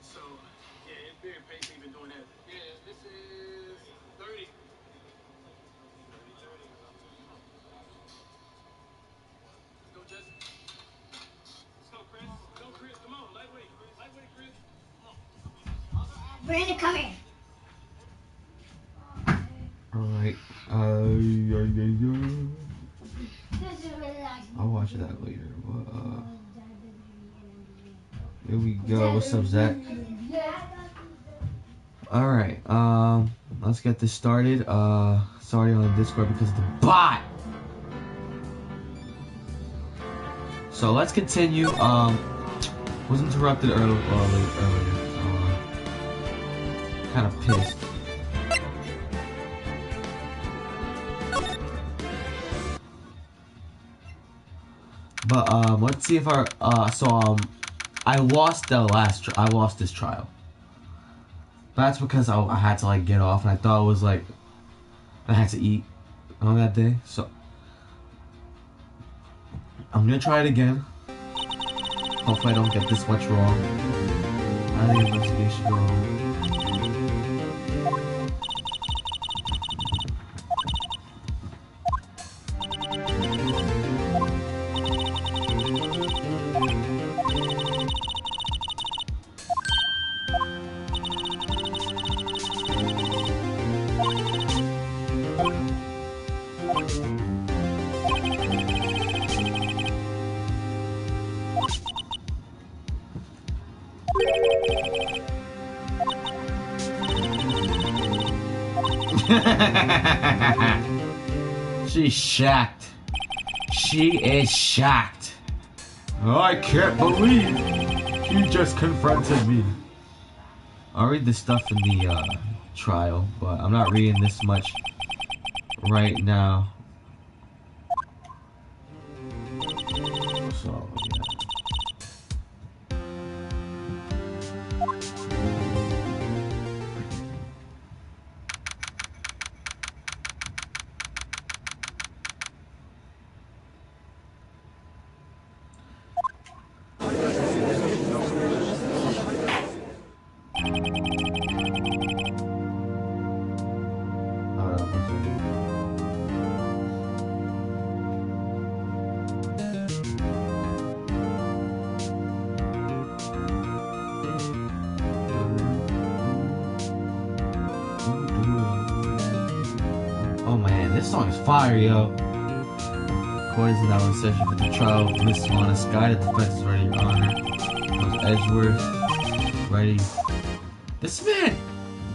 So, yeah, it's very patient been doing that. Yeah, this is 30. 30, 30. Let's go, Jesse. Let's go, Chris. Go, Chris. Come on, lightweight, Chris. Lightweight, Chris. Come on. Brandon, come here. Alright. I'll watch that later. But, here we go. What's up, Zach? Alright, let's get this started. Sorry on Discord because of the bot. So let's continue. Was interrupted earlier. Kind of pissed. But let's see if our I lost I lost this trial. That's because I had to like get off, and I thought it was like I had to eat on that day. So I'm gonna try it again. Hopefully I don't get this much wrong. I think the investigation wrong. She's shocked. She is shocked. I can't believe he just confronted me. I'll read the stuff in the trial, but I'm not reading this much right now. So, yeah. Oh man, this song is fire, yo. Court is now in session for the trial of Miss Lana Sky. The defense is ready, Your Honor. Edgeworth, ready. This man,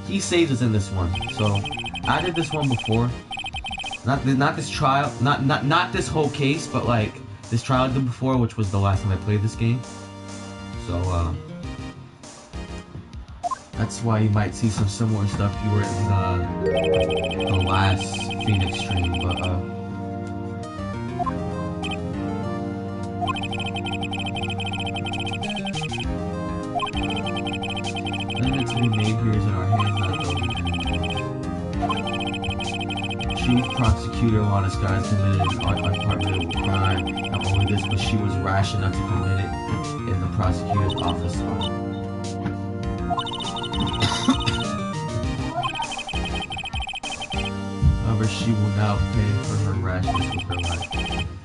he saves us in this one. So I did this one before. Not this trial, not this whole case, but like this trial I did before, which was the last time I played this game. So that's why you might see some similar stuff you were in the last Phoenix stream, but limit to be made here is in our hands, not those. Chief Prosecutor Lana Sky committed an unpardonable crime. Not only this, but she was rash enough to commit it in the prosecutor's office. However, she will now pay for her rashness with her life.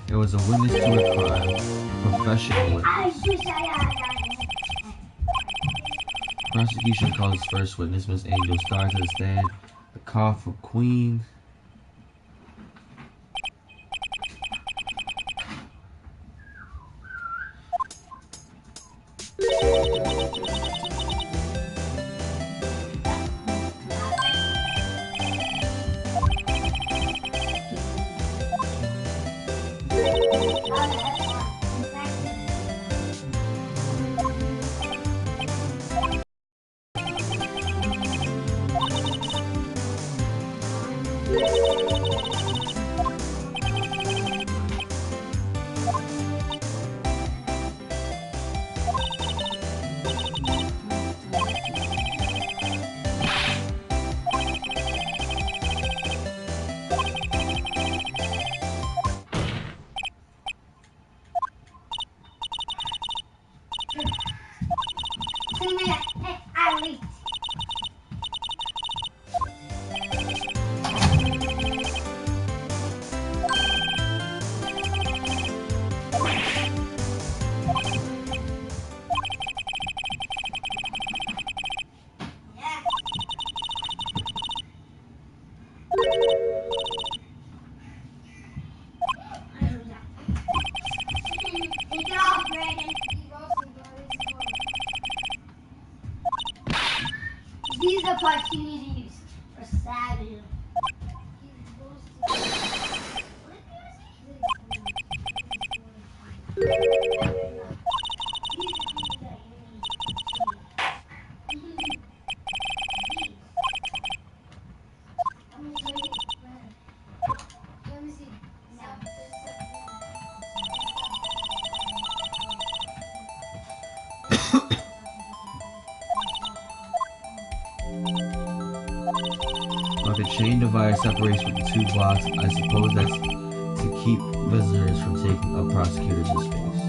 It was a witness to a crime, a professional witness. Prosecution calls first witness Miss Angel Star to the stand. The call for Queen. parts you need to use for stabbing him. Like a chain divider separates from the two blocks, I suppose that's to keep visitors from taking up prosecutors' space.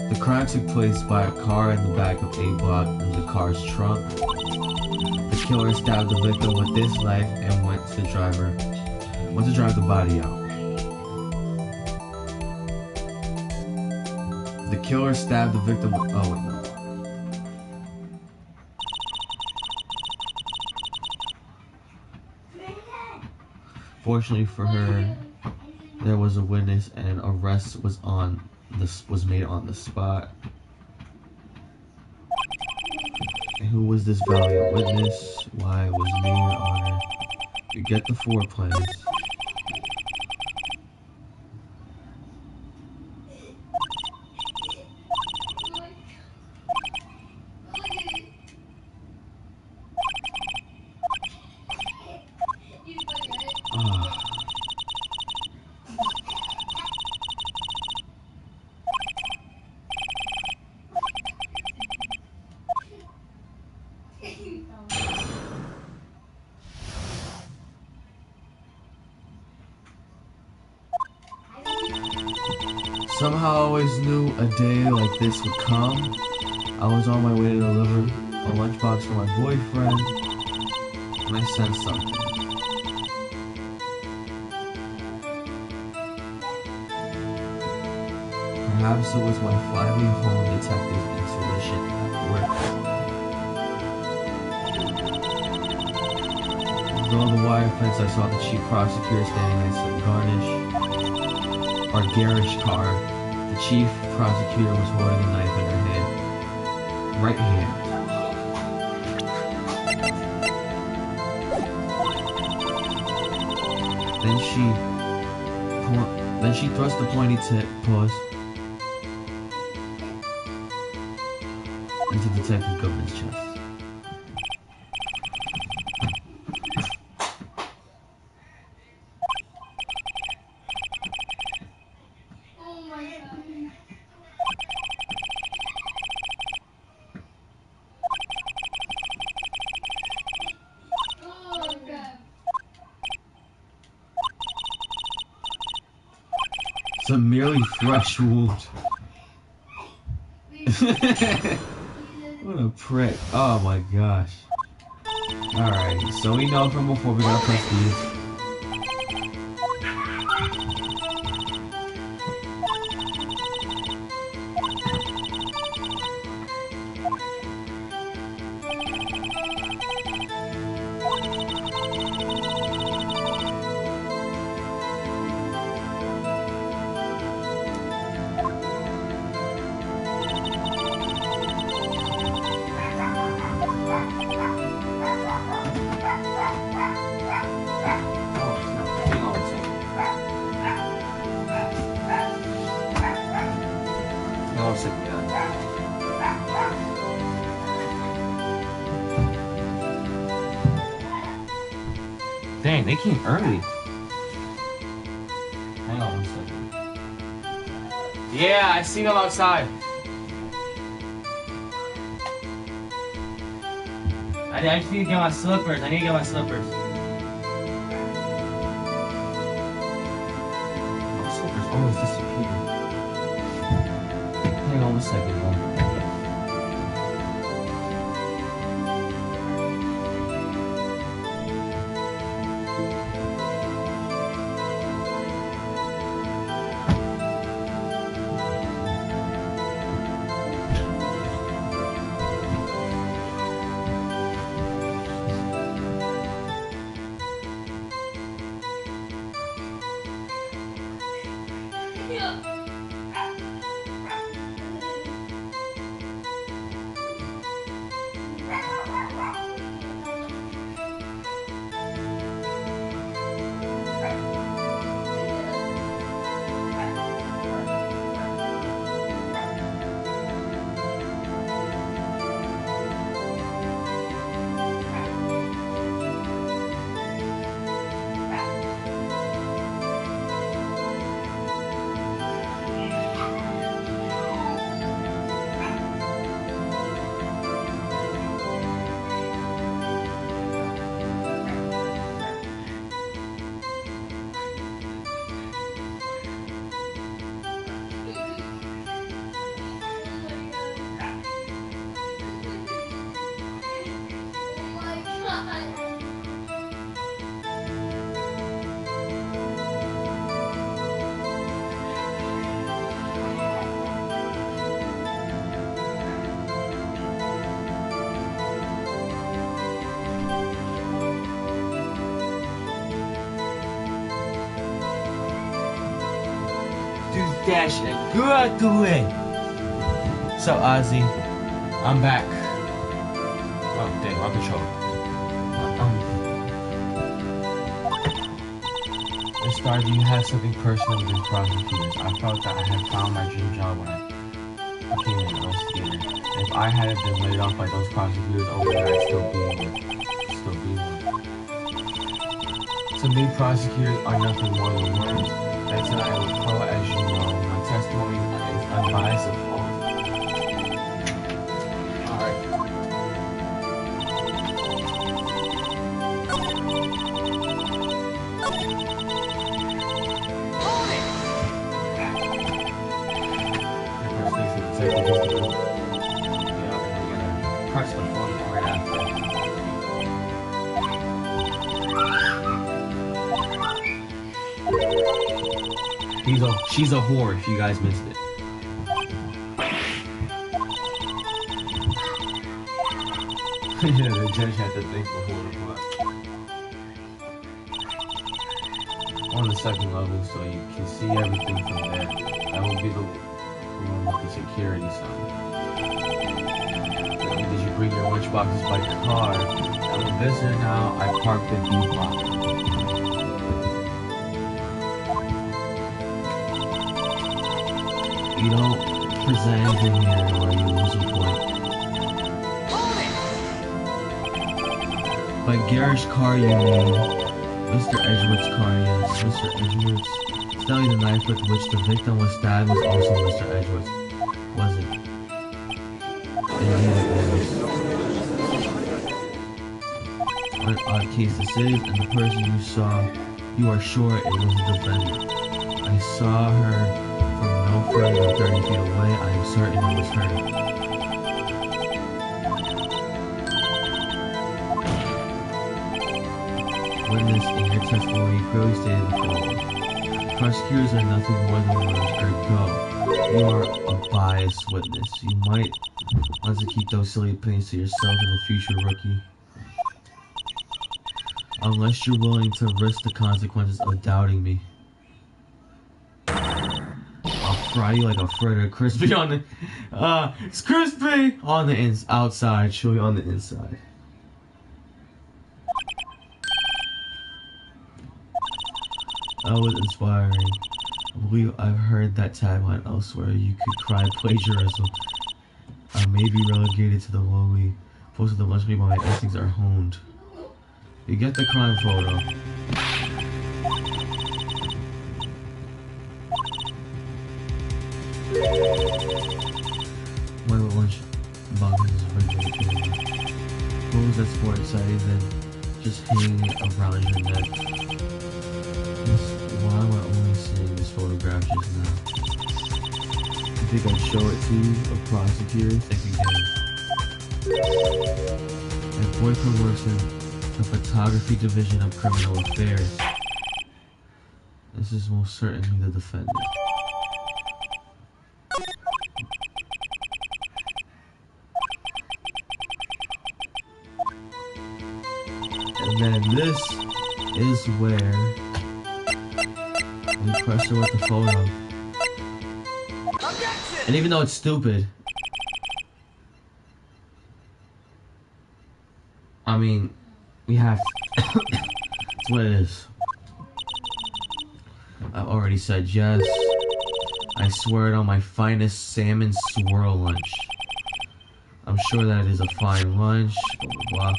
The crime took place by a car in the back of A block in the car's trunk. The killer stabbed the victim with this knife and went to drive the body out. The killer stabbed the victim with, oh wait, no. Fortunately for her, there was a witness and an arrest was made on the spot. And who was this valiant witness? Why, it was me, Your Honor. You get the foreplay. Somehow I always knew a day like this would come. I was on my way to deliver a lunchbox for my boyfriend, and I sensed something. Perhaps it was my fly-me home detective's intuition at work. Though the wire fence, I saw the chief prosecutor standing next to our garish car. The chief prosecutor was holding a knife in her hand. Right hand. Then she thrust the pointy tip, into Detective Goodman's chest. It's a merely fresh wound. What a prick. Oh my gosh. Alright, so we know from before we gotta press these. Dang, they came early. Hang on 1 second. Yeah, I see them outside. I just need to get my slippers. My slippers almost disappeared. Hang on 1 second, bro. that shit. Good to it. So Ozzy, I'm back. Oh damn, I'm control. Star, do you have something personal with prosecutors? I felt that I had found my dream job when I became an investigator. If I hadn't been laid off by those prosecutors over there, I'd still be one. To me, prosecutors are nothing more than words. That's why I'm a pro, as you know. My testimony is unbiased and false. Alright. Press the phone right after. She's a whore if you guys missed it. Yeah, the judge had to think before the plot. On the second level, so you can see everything from there. That would be the room with the security sign. Did you bring your lunchboxes by car? I'm a visitor now. I parked at B block. You don't present anything here or you lose a point. By garage car you mean Mr. Edgeworth's car, yes. Mr. Edgeworth's. Stanley, the knife with which the victim was stabbed was also Mr. Edgeworth's. Was it? Indeed it was. What an odd case this is, and the person you saw, you are sure it was the defendant. I saw her from no further than 30 feet away. I am certain it was her. Witness, in your testimony, you clearly stated the following. Prosecutors are nothing more than words. Ergo, you are a biased witness. You might want to keep those silly opinions to yourself in the future, rookie. Unless you're willing to risk the consequences of doubting me. Fry you like a fritter, crispy on the, it's crispy on the outside, chewy on the inside. That was inspiring. I believe I've heard that tagline elsewhere. You could cry plagiarism. I may be relegated to the lowly. Most of the lunch meat, my instincts are honed. You get the crime photo. My lunch box is regular. Suppose that's more exciting than just hanging it around your neck. Why am I only seeing this photograph just now? You think I'd show it to a prosecutor? Think again. My boyfriend works in the photography division of criminal affairs. This is most certainly the defendant. And then this is where we press her with the photo. And even though it's stupid, I mean, we have to. It's what it is. I've already said yes. I swear it on my finest salmon swirl lunch. I'm sure that it is a fine lunch, blah blah blah.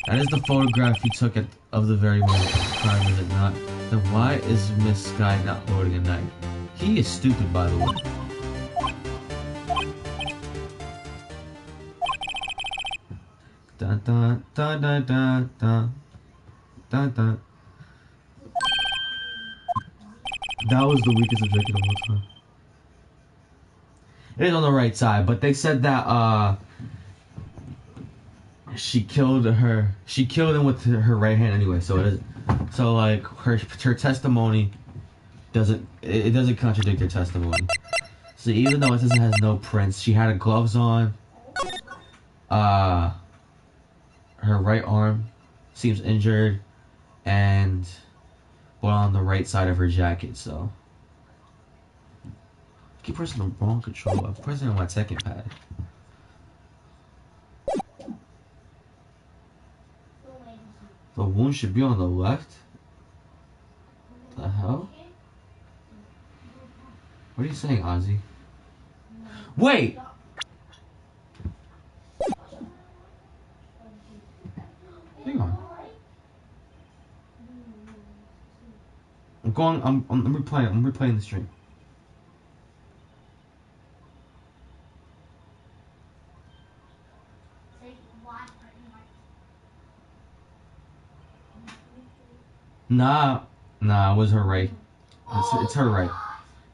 That is the photograph you took of the very moment of the crime, is it not? Then why is Miss Sky not holding a knife? He is stupid, by the way. Dun dun dun dun dun dun dun dun. That was the weakest objective of all time. It is on the right side, but they said that she killed him with her right hand anyway, so it is, so like her testimony doesn't contradict her testimony. So even though it says it has no prints, she had gloves on. Her right arm seems injured, and well, on the right side of her jacket, so keep pressing the wrong controller. I'm pressing on my second pad. The wound should be on the left? The hell? What are you saying, Ozzy? Wait! Hang on. I'm replaying the stream. Nah, it was her right. It's her right.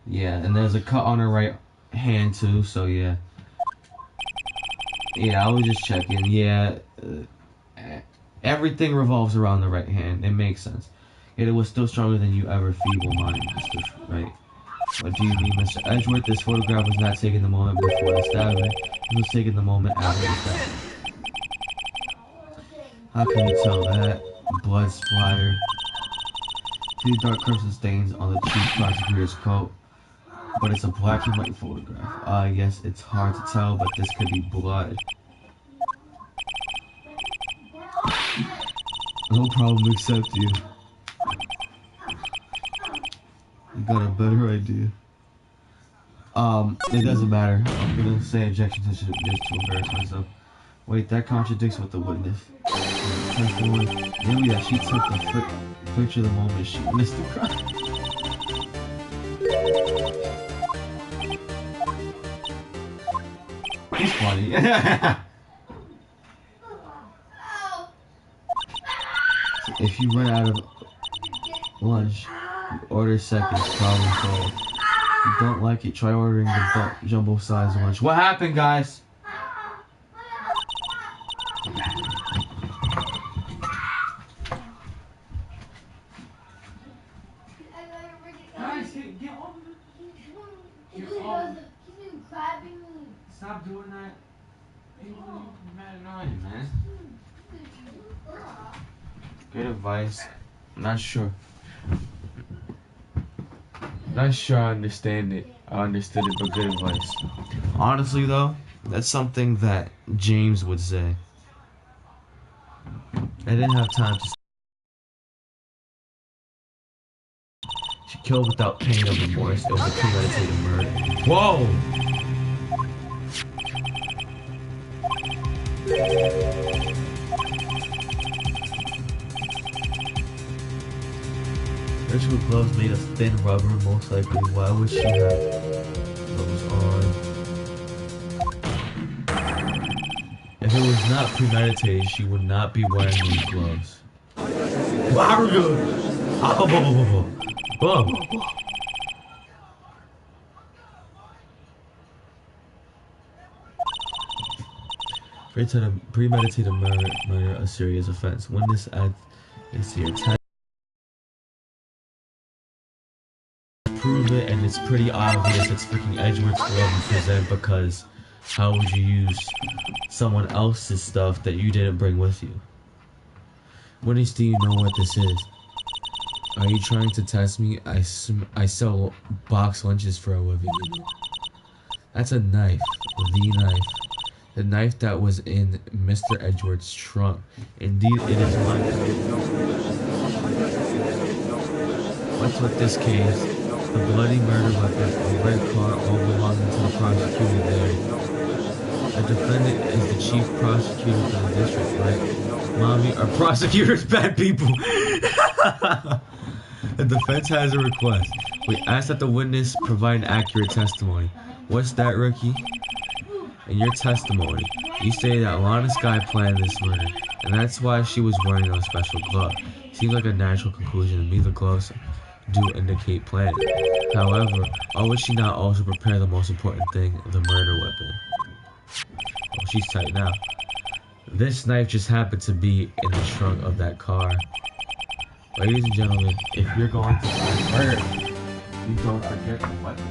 Yeah, and there's a cut on her right hand too, so yeah. Yeah, I was just checking. Yeah, everything revolves around the right hand. It makes sense. Yet it was still stronger than you ever feeble-minded, right? What do you mean, Mr. Edgeworth? This photograph was not taken the moment before the stabbing. It was taken the moment after the stabbing. How can you tell that? Blood splattered. See dark crimson stains on the chief prosecutor's coat. But it's a black and white photograph. Yes, it's hard to tell, but this could be blood. No problem except you. You got a better idea. It doesn't matter. I'm gonna say objection just to embarrass myself. Wait, that contradicts what the witness. Testimony. Maybe that she took the picture the moment she missed the crime. He's funny. If you run out of lunch, order seconds, problem solved. If you don't like it, try ordering the jumbo size lunch. What happened, guys? Guys, get on. Stop doing that. You're mad annoying, man. Good advice. Not sure I understand it. I understood it, but good advice. Honestly, though, that's something that James would say. I didn't have time to. She killed without pain or remorse. It was a premeditated murder. Whoa! Surgical gloves made of thin rubber, most likely. Why would she have those on? If it was not premeditated, she would not be wearing these gloves. Premeditated murder, a serious offense. When this act is here, prove it, and it's pretty obvious it's freaking Edgeworth's glove you present, because how would you use someone else's stuff that you didn't bring with you? Winnie, do you know what this is? Are you trying to test me? I sell box lunches for a living. That's a knife. The knife. The knife that was in Mr. Edgeworth's trunk. Indeed, it is mine. What's with this case? The bloody murder weapon, a red car, all belonging to the prosecutor there. The defendant is the chief prosecutor for the district, right? Mommy, are prosecutors bad people? The defense has a request. We ask that the witness provide an accurate testimony. What's that, Ricky? In your testimony, you say that Lana Skye planned this murder, and that's why she was wearing a special glove. Seems like a natural conclusion to me. The gloves do indicate planning. However, why would she not also prepare the most important thing, the murder weapon? Oh, she's tight now. This knife just happened to be in the trunk of that car. Ladies and gentlemen, if you're going to find murder, you don't forget the weapon.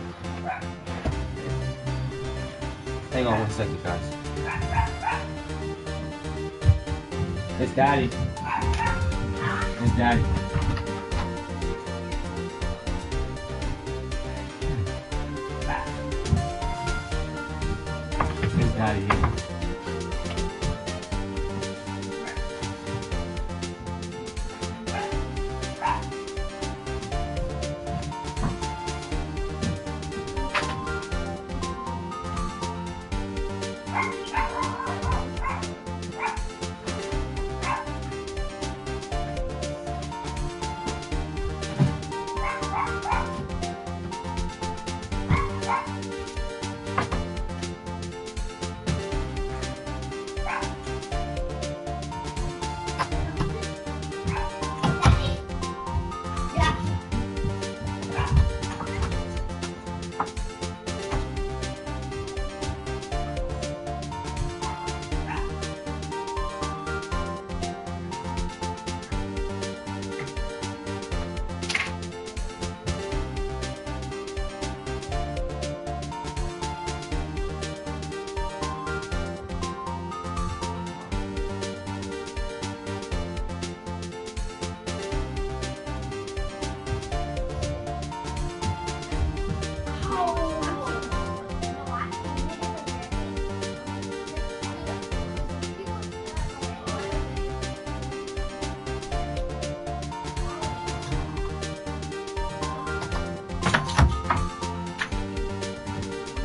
Hang on 1 second, guys. It's Daddy. It's Daddy. out of here.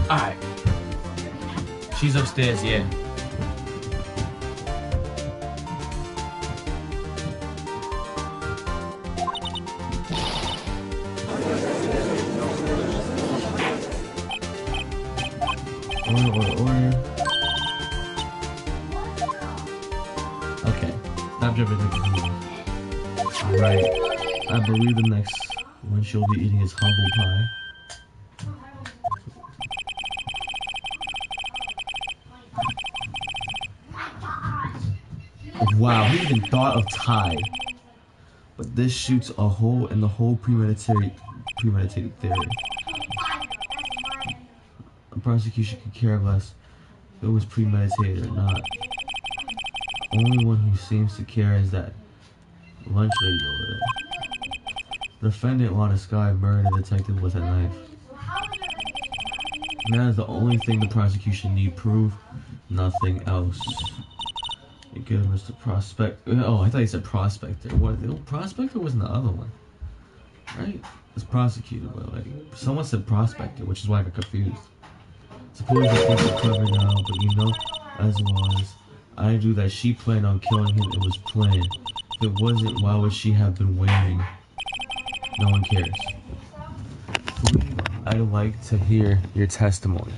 Alright. She's upstairs, yeah. Order. Okay. Stop dripping. Right. I believe the next one she'll be eating is humble pie. Wow, he even thought of Ty. But this shoots a hole in the whole premeditated theory. The prosecution could care less if it was premeditated or not. Only one who seems to care is that lunch lady over there. The defendant wanted Sky murdered the detective with a knife. And that is the only thing the prosecution need prove, nothing else. Good, Mr. Prospect. Oh, I thought you said prospector. What? The prospector wasn't the other one, right? It's prosecutor, but like someone said prospector, which is why I got confused. Suppose the case is clever now, but you know as well as I do that she planned on killing him. It was planned. If it wasn't, why would she have been waiting? No one cares. I'd like to hear your testimony.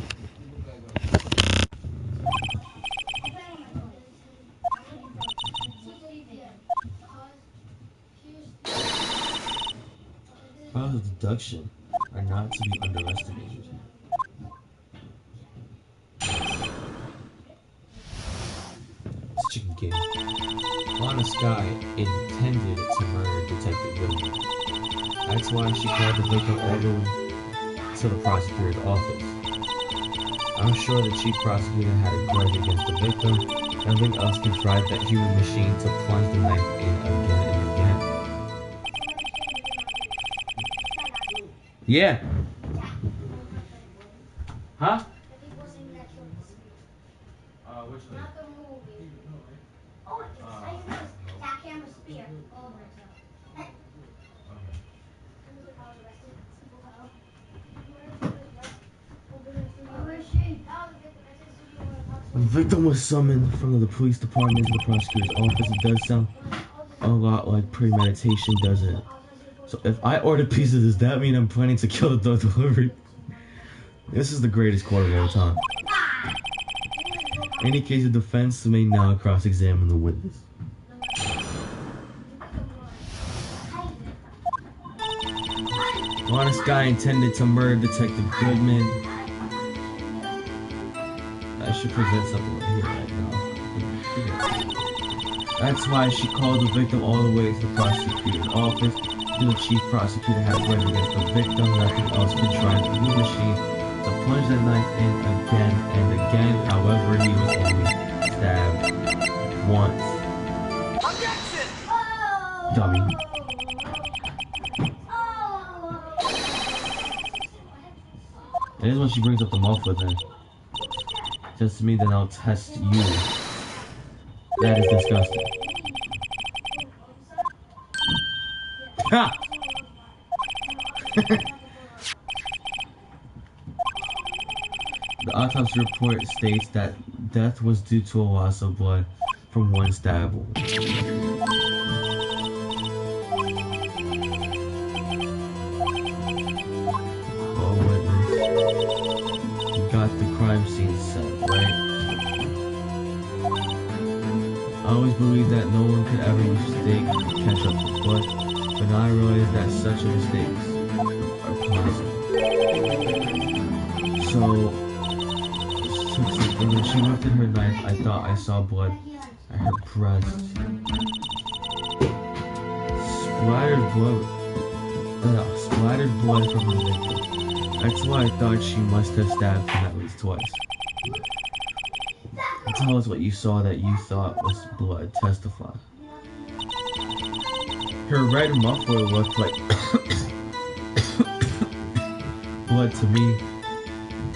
Powers of deduction are not to be underestimated. It's chicken game. Lana Sky intended to murder Detective Goodman. That's why she called the victim all the way to the prosecutor's office. I'm sure the chief prosecutor had a grudge against the victim. Nothing else can drive that human machine to plunge the knife in again and again. Yeah. Huh? Which one? Not the movie. Oh, it's that camera spear over it. Where is she? When the victim was summoned from the police department to the prosecutor's office, it does sound a lot like premeditation, doesn't it? So if I order pizza, does that mean I'm planning to kill the dog delivery? This is the greatest court of all time. In any case, the defense may now cross-examine the witness. Honest guy intended to murder Detective Goodman. I should present something right here right now. That's why she called the victim all the way to the prosecutor's office. The chief prosecutor had a grudge against the victim. Nothing else could try the new machine to plunge the knife in again and again. However, he was only stabbed once. Objection! Dummy. It is when she brings up the muff with her. Test me, then I'll test you. That is disgusting. Ha! The autopsy report states that death was due to a loss of blood from one stab wound. Oh, witness. You got the crime scene set, right? I always believed that no one could ever mistake catch up with blood, but now I realize that such mistakes are possible. So, when she lifted her knife, I thought I saw blood at her breast. Splattered blood from the victim. That's why I thought she must have stabbed him at least twice. Tell us what you saw that you thought was blood. Testify. Her red muffler looked like blood to me.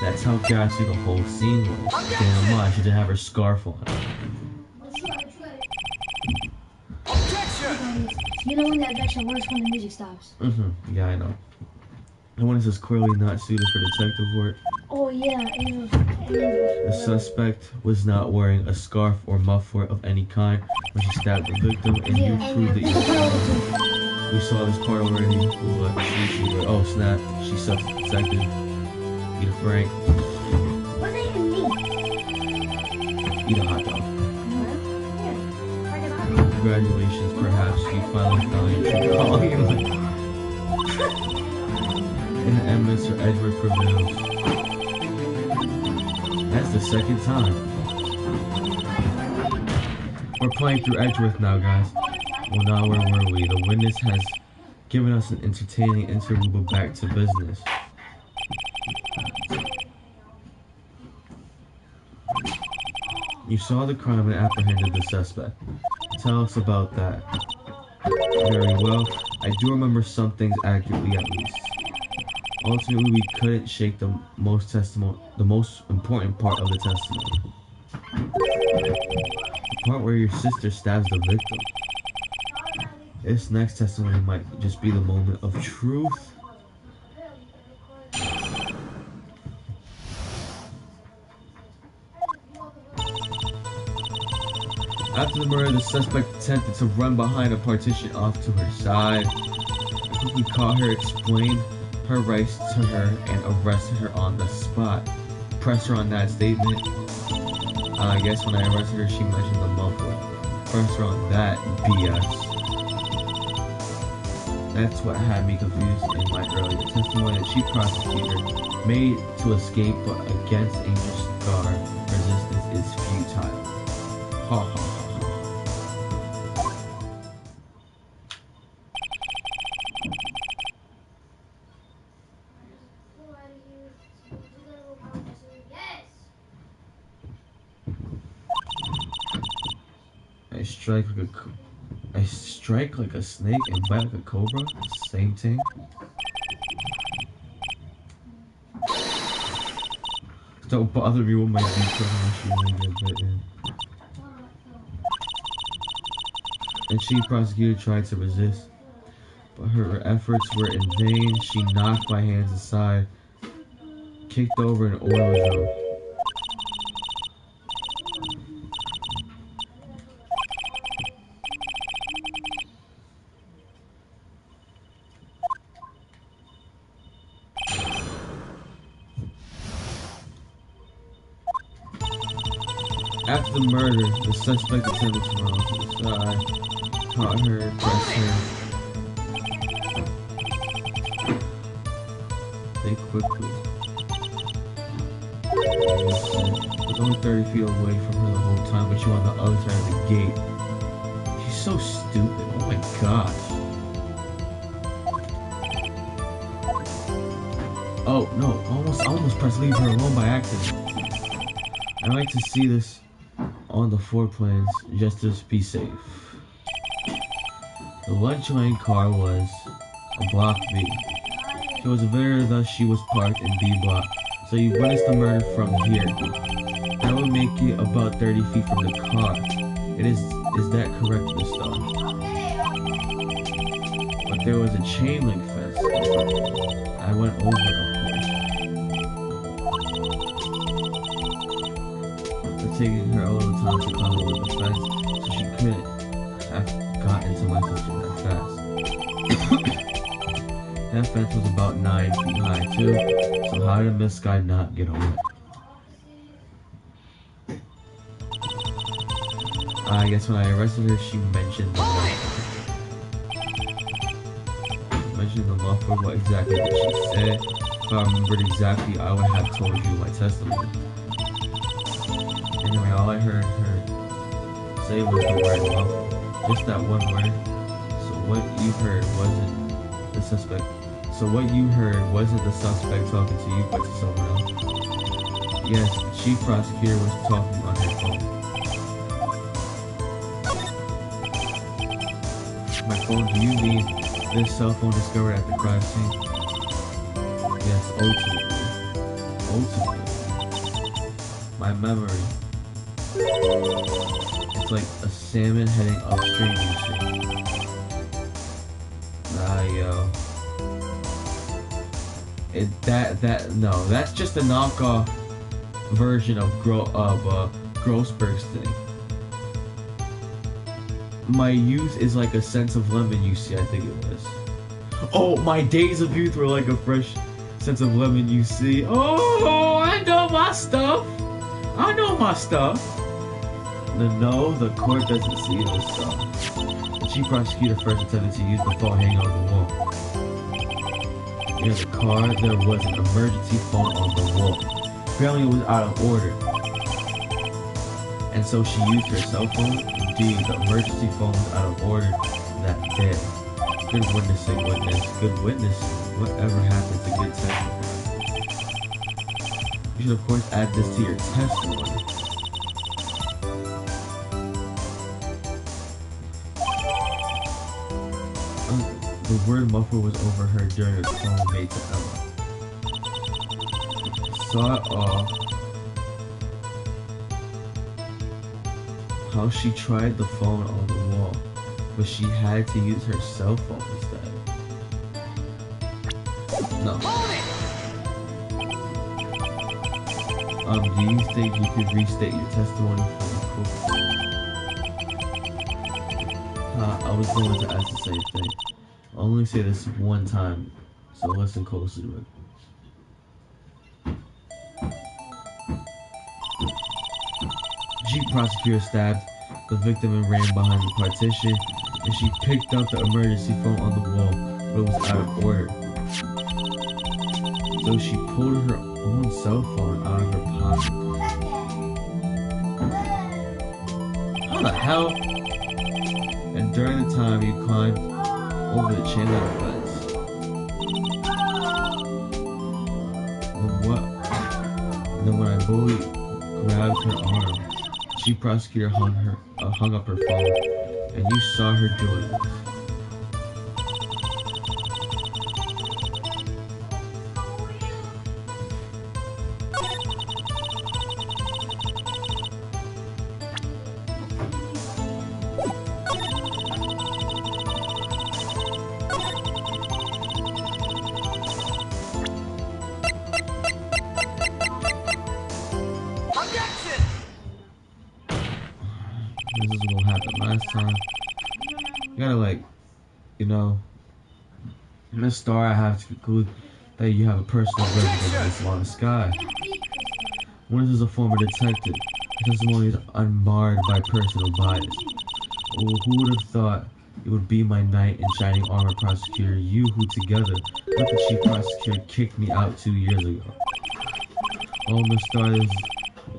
That's how ghastly the whole scene was. Damn, why she didn't have her scarf on. You know when that objection works when the music stops. Yeah, I know. The one that says clearly not suited for detective work. Oh yeah, The suspect was not wearing a scarf or muffler of any kind when she stabbed the victim, and you proved that you were. We saw this part already. Oh snap! She suspected. Eat a Frank. What does that even mean? Eat a hot dog. Congratulations, perhaps you finally found your true calling. And Mr. Edward prevails. That's the second time. We're playing through Edgeworth now, guys. Well, now where were we? The witness has given us an entertaining interlude, but back to business. You saw the crime and apprehended the suspect. Tell us about that. Very well. I do remember some things accurately, at least. Ultimately, we couldn't shake the most important part of the testimony. The part where your sister stabs the victim. This next testimony might just be the moment of truth. After the murder, the suspect attempted to run behind a partition off to her side. I quickly caught her, explained her rights to her, and arrested her on the spot. Press her on that statement. I guess when I arrested her, she mentioned the muffler. Press her on that BS. That's what had me confused in my earlier testimony that she prosecutor made to escape, but against Angel's guard, resistance is futile. Ha ha ha. I strike like a snake and bite like a cobra. Same thing. Don't bother me with my details unless you want to get bitten. And she, prosecutor, tried to resist, but her efforts were in vain. She knocked my hands aside, kicked over an oil drum. After the murder, the suspect attempted to run to the side, caught her, pressed her. They quickly. Was only 30 feet away from her the whole time, but she was on the other side of the gate. She's so stupid. Oh my gosh. Oh no! I almost pressed leave her alone by accident. I like to see this on the floor plans just to be safe. The lunch lane car was a block B. It was a variant, thus she was parked in B block. So you witnessed the murder from here. That would make it about 30 feet from the car. Is that correct, Miss Star? But there was a chain link fence. I went over, of course. It's taking her a little time to climb over the fence, so she couldn't have gotten to my sister that fast. That fence was about 9 feet high too, so how did Miss Sky not get away? I guess when I arrested her, she mentioned the muffler. What exactly did she say? If I remembered exactly, I would have told you my testimony. Anyway, all I heard her say was the word muffler. Just that one word. So what you heard wasn't the suspect talking to you, but to someone else? Yes, the chief prosecutor was talking on her phone. My phone, do you mean this cell phone discovered at the crime scene? Yes, ultimately. My memory. It's like a salmon heading upstream, you see. Nah, yo. No, that's just a knockoff version of Grossberg's thing. My youth is like a sense of lemon, you see, I think it was. Oh, my days of youth were like a fresh sense of lemon, you see. Oh, I know my stuff. No, the court doesn't see this stuff. The chief prosecutor first attempted to use the phone hanging on the wall. Near the car, there was an emergency phone on the wall. Apparently it was out of order. And so she used her cell phone. Indeed, the emergency phone was out of order that day. Good witness. Whatever happens to good testimony. You should of course add this to your testimony. The word muffler was overheard during a call made to Emma. Saw how she tried the phone on the wall, but she had to use her cell phone instead. No. Do you think you could restate your testimony for the court? I was going to ask the same thing. I'll only say this one time, so listen closely to it. Chief prosecutor stabbed the victim and ran behind the partition, and she picked up the emergency phone on the wall, but it was out of order. So she pulled her own cell phone out of her pocket. How the hell? And during the time you climbed over the chain link fence. And then when I bully grabbed her arm, chief prosecutor hung up her phone, and you saw her doing this. This is what happened last time. You gotta Miss Star, I have to conclude that you have a personal residence in this long sky. When this is a former detective, his testimony is unmarred by personal bias. Oh, who would have thought it would be my knight in shining armor prosecutor, you who together let the chief prosecutor kick me out 2 years ago. Oh, Miss Star, this is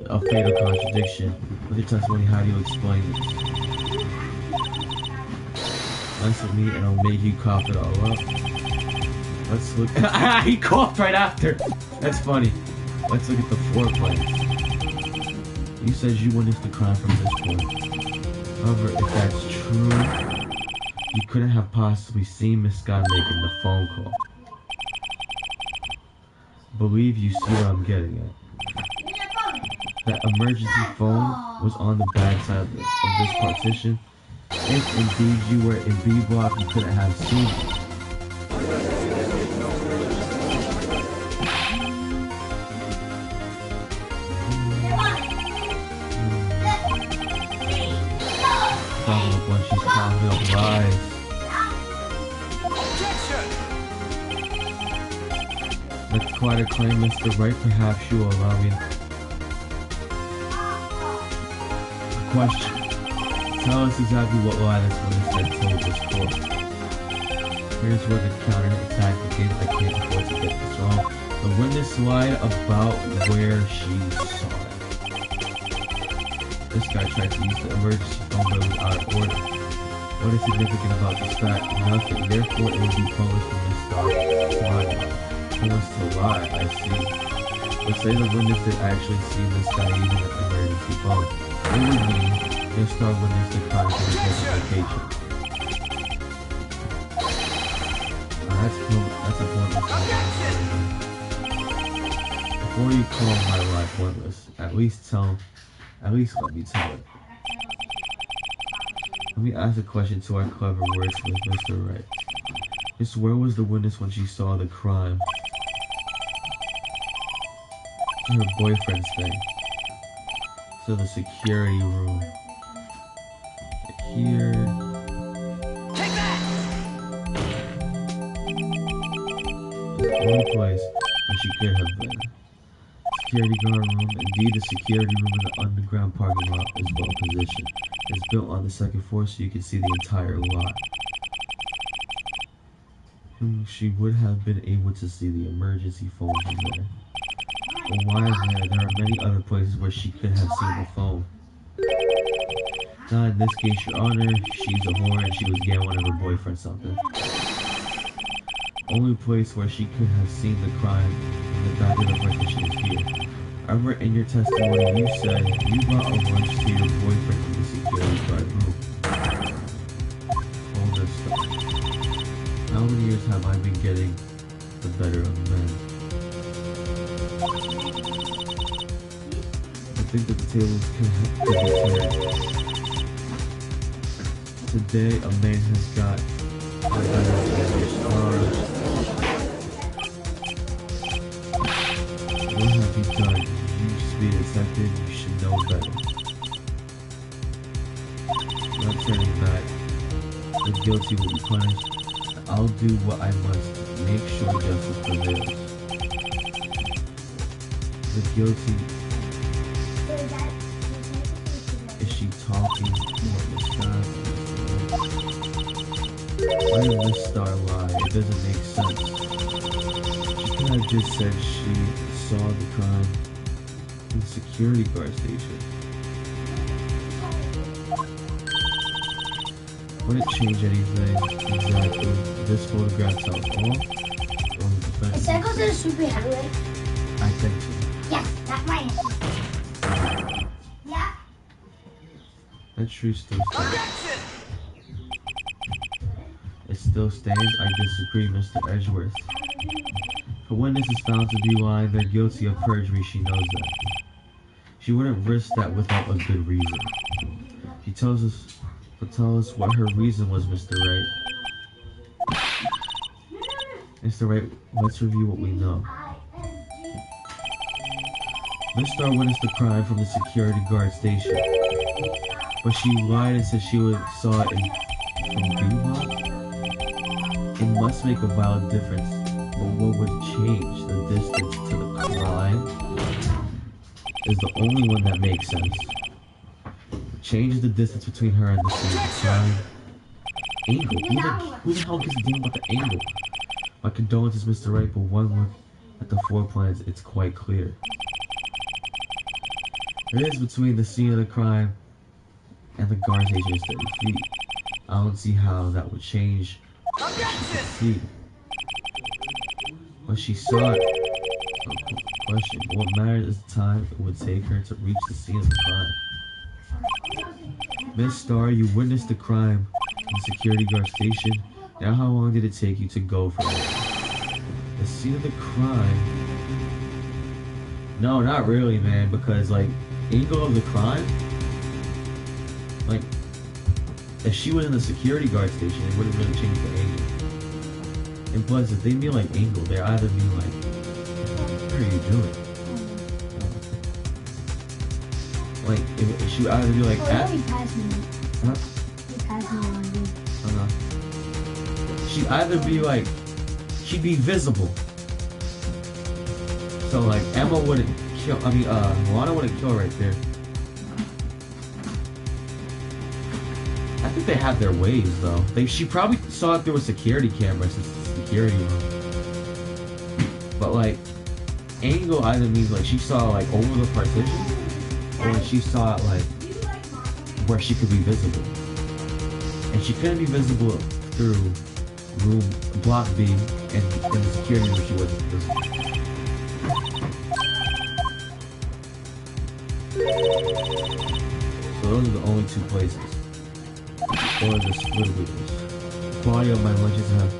a fatal contradiction. With your testimony, how do you explain this? Mess with me and I'll make you cough it all up. Let's look. He coughed right after. That's funny. Let's look at the floor plans. You said you witnessed the crime from this point. However, if that's true, you couldn't have possibly seen Miss Scott making the phone call. Believe you see what I'm getting at. that emergency phone was on the bad side of this partition. If indeed you were in B block, you couldn't have seen it. Probably when she's calling up lies. That's quite a claim, Mr. Wright. Perhaps you will allow me. Question. Tell us exactly what lie this witness had told us for. Here's where the counter-attack begins. I can't afford to get this wrong. The witness lied about where she saw it. This guy tried to use the emergency phone but it was out of order. What is significant about this fact? Nothing. Therefore, it will be pointless for Miss Starr to lie. Who wants to lie? I see. But say the witness did actually see this guy using an emergency phone. It would mean Miss Starr witnessed the crime from the location. That's a pointless lie. Before you call my lie pointless, at least let me tell it. Let me ask a question to our clever wordsmith, Mr. Wright. Just where was the witness when she saw the crime? Her boyfriend's thing. So the security room. Here. Take that! The only place where she could have been. Security guard room. Indeed, the security room in the underground parking lot is well positioned. It's built on the second floor so you can see the entire lot. She would have been able to see the emergency phone from there. But why there? There are many other places where she could have seen the phone. Not in this case, Your Honor. She's a whore and she was gambling on her boyfriend something. Only place where she could have seen the crime in the back of the partition is here. However, in your testimony, you said you brought a lunch to your boyfriend from the security guard room. All this stuff. How many years have I been getting the better of men? I think that the tables can be turned. Today, a man has got the better of your stars. What have you done? You used to be a detective, you should know better. Not turning back. The guilty will be punished. I'll do what I must to make sure justice prevails. The guilty... Is she talking or Miss Starr? Why did Miss Starr lie? It doesn't make sense. She could have just said she saw the crime in the security guard station. Would it change anything? Exactly. This photograph tells all? Or was the fact Is that goes to the superhighway? I think so. Yes, that's my answer. Yeah. That true still stands. It still stands? I disagree, Mr. Edgeworth. If a witness is found to be lying, they're guilty of perjury. She knows that. She wouldn't risk that without a good reason. She tells us, but tell us what her reason was, Mr. Wright. Mr. Wright, let's review what we know. Miss Starr witnessed the crime from the security guard station, but she lied and said she saw it from B-Block. It must make a valid difference, but what would change the distance to the crime is the only one that makes sense. Change the distance between her and the scene of the crime. Angle. Who the hell gives a damn about the angle? My condolences, Mr. Wright, but one look at the floor plans, it's quite clear. It is between the scene of the crime and the guard station is 30 feet. I don't see how that would change what she could see. But she saw it. Question. What matters is the time it would take her to reach the scene of the crime. Miss Starr, you witnessed the crime in the security guard station. Now how long did it take you to go from there? The scene of the crime? No, not really, man, because like angle of the crime, like, if she was in the security guard station, it wouldn't really change the angle. And plus, if they be like angle, they'd either be like, what are you doing? Like, if she would either be like, oh, he passed me. huh? He passed me on you. She'd either be like, she'd be visible. So like, Emma wouldn't kill, Moana wouldn't kill right there. I think they have their ways though. She probably saw it through a security camera since it's a security room. But like, angle either means like she saw like over the partition, or she saw it like where she could be visible. And she couldn't be visible through room block B, and in the security room she wasn't visible. So those are the only two places. Or the split wheels. The quality of my lunches have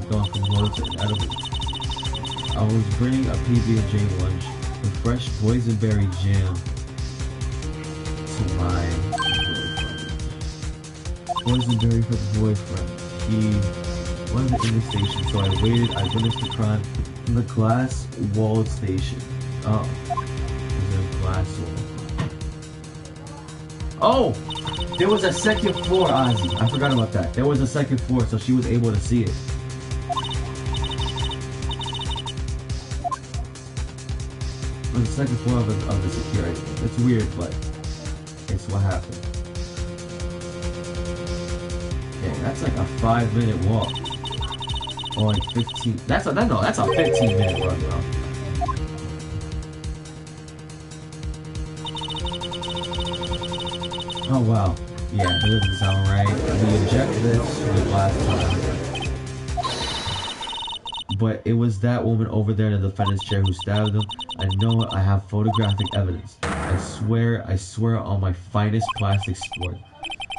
gone from low to edible. I was bringing a PB&J lunch with fresh boysenberry jam to my boysenberry for the boyfriend. He wasn't in the station, so I waited. I finished the crime in the glass walled station. Oh, there's a glass wall. Oh! There was a second floor, Ozzy. I forgot about that. There was a second floor, so she was able to see it. It was the second floor of the security. It's weird, but it's what happened. Yeah, that's like a 5-minute walk. Or like 15. That's a 15-minute walk, bro. Oh wow. Yeah, it doesn't sound right. We injected this with last time. But it was that woman over there in the defendant's chair who stabbed him. I know it. I have photographic evidence. I swear on my finest plastic sport.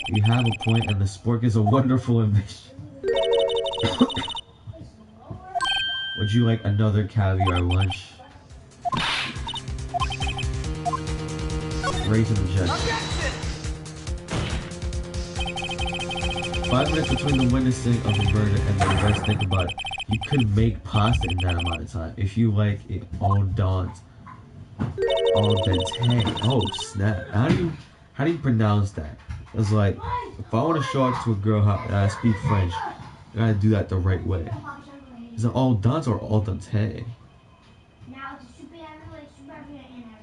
You have a point, and the sport is a wonderful invention. Would you like another caviar lunch? Raisin objection. 5 minutes between the witnessing of the murder and the arrest. Think about it. You could make pasta in that amount of time if you like it al dente. Al dente. Oh snap! How do you pronounce that? It's like, if I want to show off to a girl how I speak French, I gotta do that the right way. Is it al dente or al dente? Now it's super everywhere, and everywhere.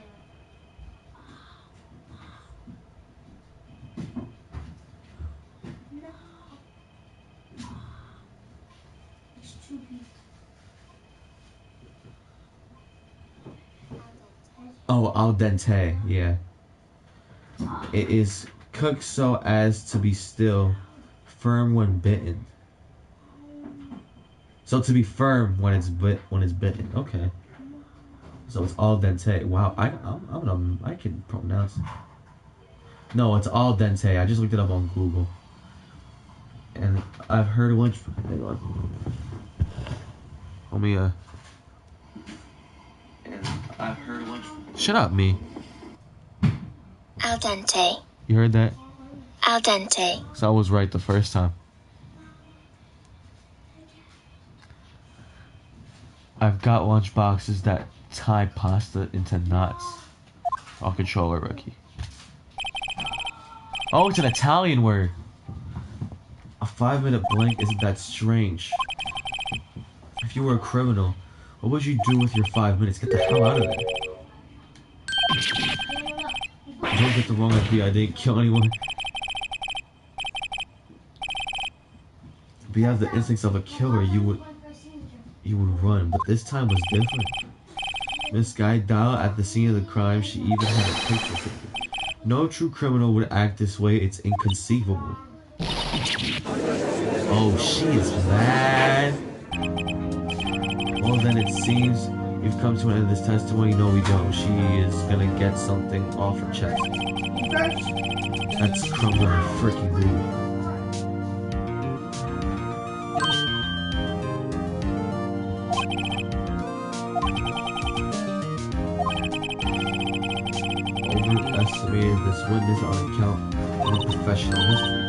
No. It's too big. Oh, al dente, yeah. It is cooked so as to be still, firm when bitten. So to be firm when it's bitten. Okay. So it's al dente. Wow, I can pronounce it. No, it's al dente. I just looked it up on Google. And I've heard lunch. Hang on. Let me And I've heard lunch. Shut up, me. Al dente. You heard that? Al dente. So I was right the first time. I've got lunch boxes that tie pasta into knots. I'll control it, rookie. Oh, it's an Italian word. A 5-minute blank isn't that strange. If you were a criminal, what would you do with your 5 minutes? Get the hell out of there. Don't get the wrong idea. I didn't kill anyone. If you have the instincts of a killer, you would run. But this time was different. Miss Guy dialed at the scene of the crime. She even had a picture taken. No true criminal would act this way. It's inconceivable. Oh, she is mad. Well, then it seems we've come to an end of this testimony. No, we don't. She is gonna get something off her chest. That's crumbling her freaking glue. Over decimated this witness on account of her professional history.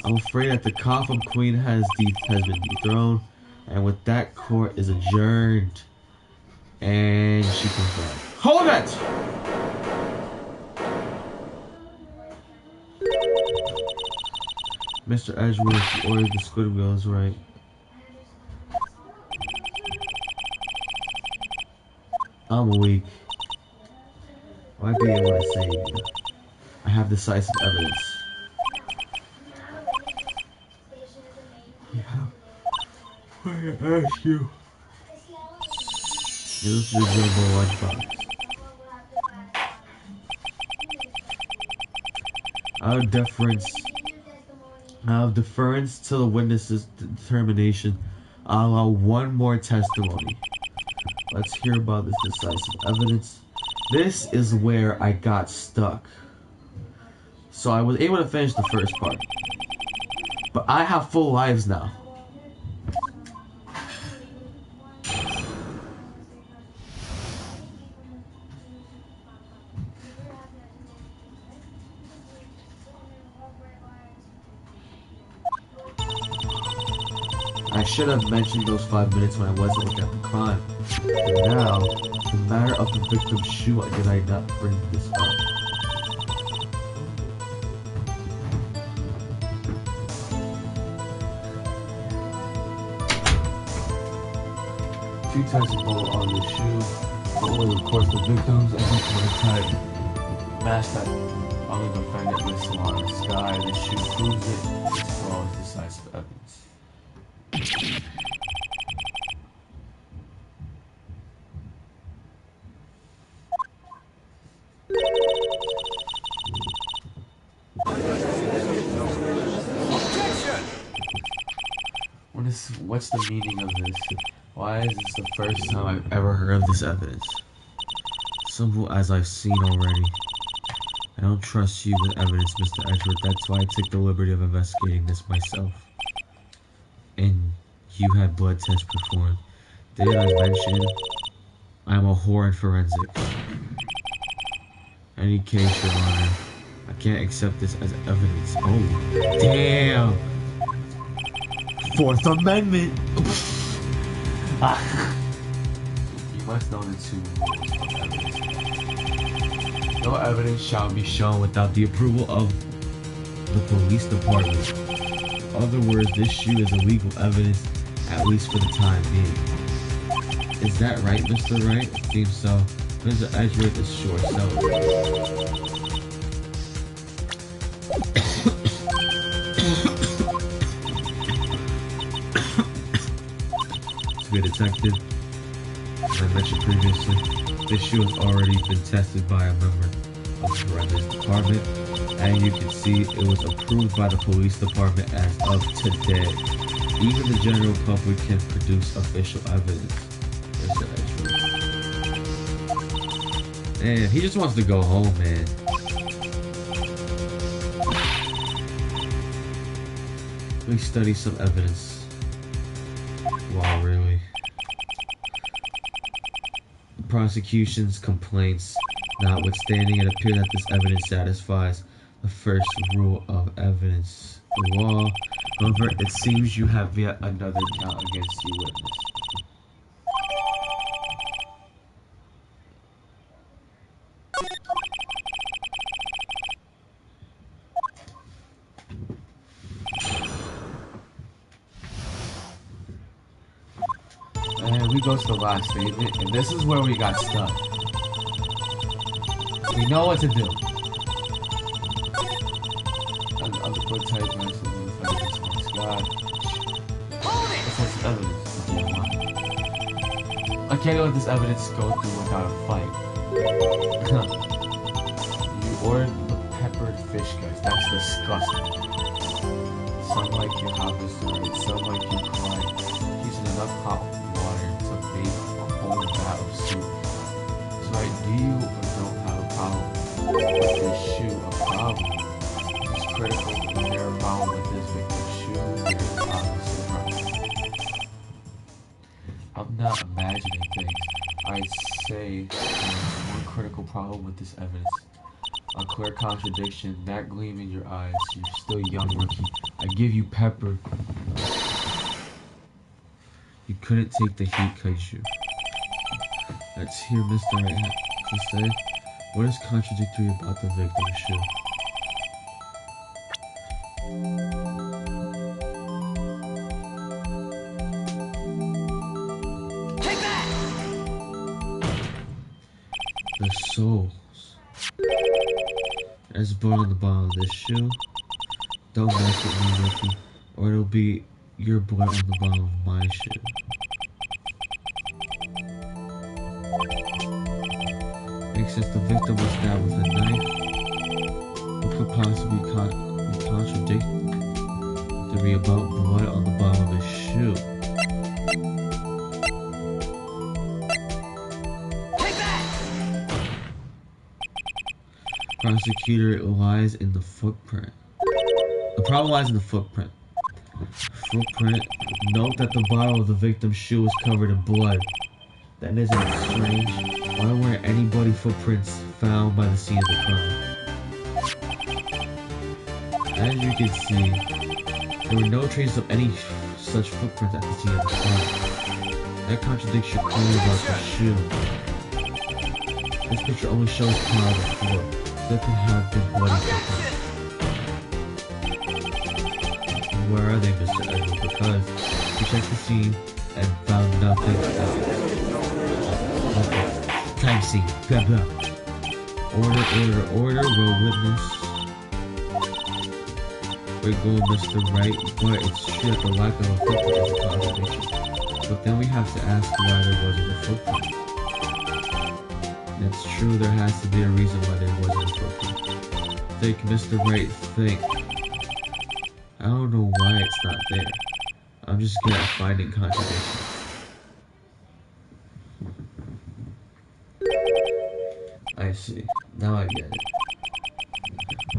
I'm afraid that the Gotham Queen has been dethroned, and with that, court is adjourned. And she comes back. Hold it! Mr. Edgeworth, you ordered the squid wheels, right? I'm weak. Might be able to save you. I have decisive evidence. Yeah. I ask you. Use your jumbo lunchbox. Out of deference to the witness's determination, I'll allow one more testimony. Let's hear about this decisive evidence. This is where I got stuck. So I was able to finish the first part. But I have full lives now. I should have mentioned those 5 minutes when I wasn't looking at the crime. And now, the matter of the victim's shoe, did I not bring this up? Two types of bullet on the shoe. The one, of course, the victim's, and the type match that on the defendant listed on the sky. The shoe proves it, as well as decisive evidence. What's the meaning of this? Why is this the first time I've ever heard of this evidence? Simple as I've seen already. I don't trust you with evidence, Mr. Edgeworth. That's why I took the liberty of investigating this myself. And you had blood tests performed. Didn't I mention I'm a whore in forensics? Any case, Your Honor, I can't accept this as evidence. Oh, damn! Fourth Amendment! You must know the two rules of evidence. No evidence shall be shown without the approval of the police department. In other words, this shoe is illegal evidence, at least for the time being. Is that right, Mr. Wright? It seems so. Mr. Edgeworth is short selling. To be a detective, as I mentioned previously, this shoe has already been tested by a member of the forensics department, and you can see it was approved by the police department as of today. Even the general public can produce official evidence. Mr. Edgeworth. Man, he just wants to go home, man. Let me study some evidence. Wow, really? The prosecution's complaints notwithstanding, it appears that this evidence satisfies the first rule of evidence. The law, however, it seems you have yet another count against the witness. And we go to the last statement, and this is where we got stuck. We know what to do. On the book type, nice and God. This has evidence. I can't let this evidence go through without a fight. You ordered the peppered fish, guys. That's disgusting. Some like your harvester, and some like your client. Using enough hot water to make a whole vat of soup. So do you don't have a problem with this shoe? A problem? This is critical. Is there a problem with this victim's shoe? There is obviously not. I'm not mad imagining things. I'd say there's one critical problem with this evidence. A clear contradiction, that gleam in your eyes. You're still young, rookie. I give you pepper. You couldn't take the heat, could you? Let's hear Mr. Wright have to say. What is contradictory about the victim's shoe? Take that! The soles. There's blood on the bottom of this shoe. Don't mess with me, rookie, or it'll be your blood on the bottom of my shoe. Makes sense. The victim was stabbed with a knife. What could possibly contradict the be about blood on the bottom of his shoe? Take that! Prosecutor, it lies in the footprint. The problem lies in the footprint. Footprint. Note that the bottom of the victim's shoe was covered in blood. That isn't strange. Why weren't any bloody footprints found by the scene of the crime? As you can see, there were no traces of any such footprints at the scene of the crime. That contradicts your claim about the shoe. This picture only shows part of the floor. There could have been bloody footprints. Where are they, Mr. Edward? Because we checked the scene and found nothing else. Crime scene. Blah, blah. Order. Will witness. We're going, Mr. Wright, but it's true that the lack of a footprint is a contradiction. But then we have to ask why there wasn't a footprint. That's true, there has to be a reason why there wasn't a footprint. Think, Mr. Wright, think. I don't know why it's not there. I'm just good at finding contradictions. I see. Now I get it.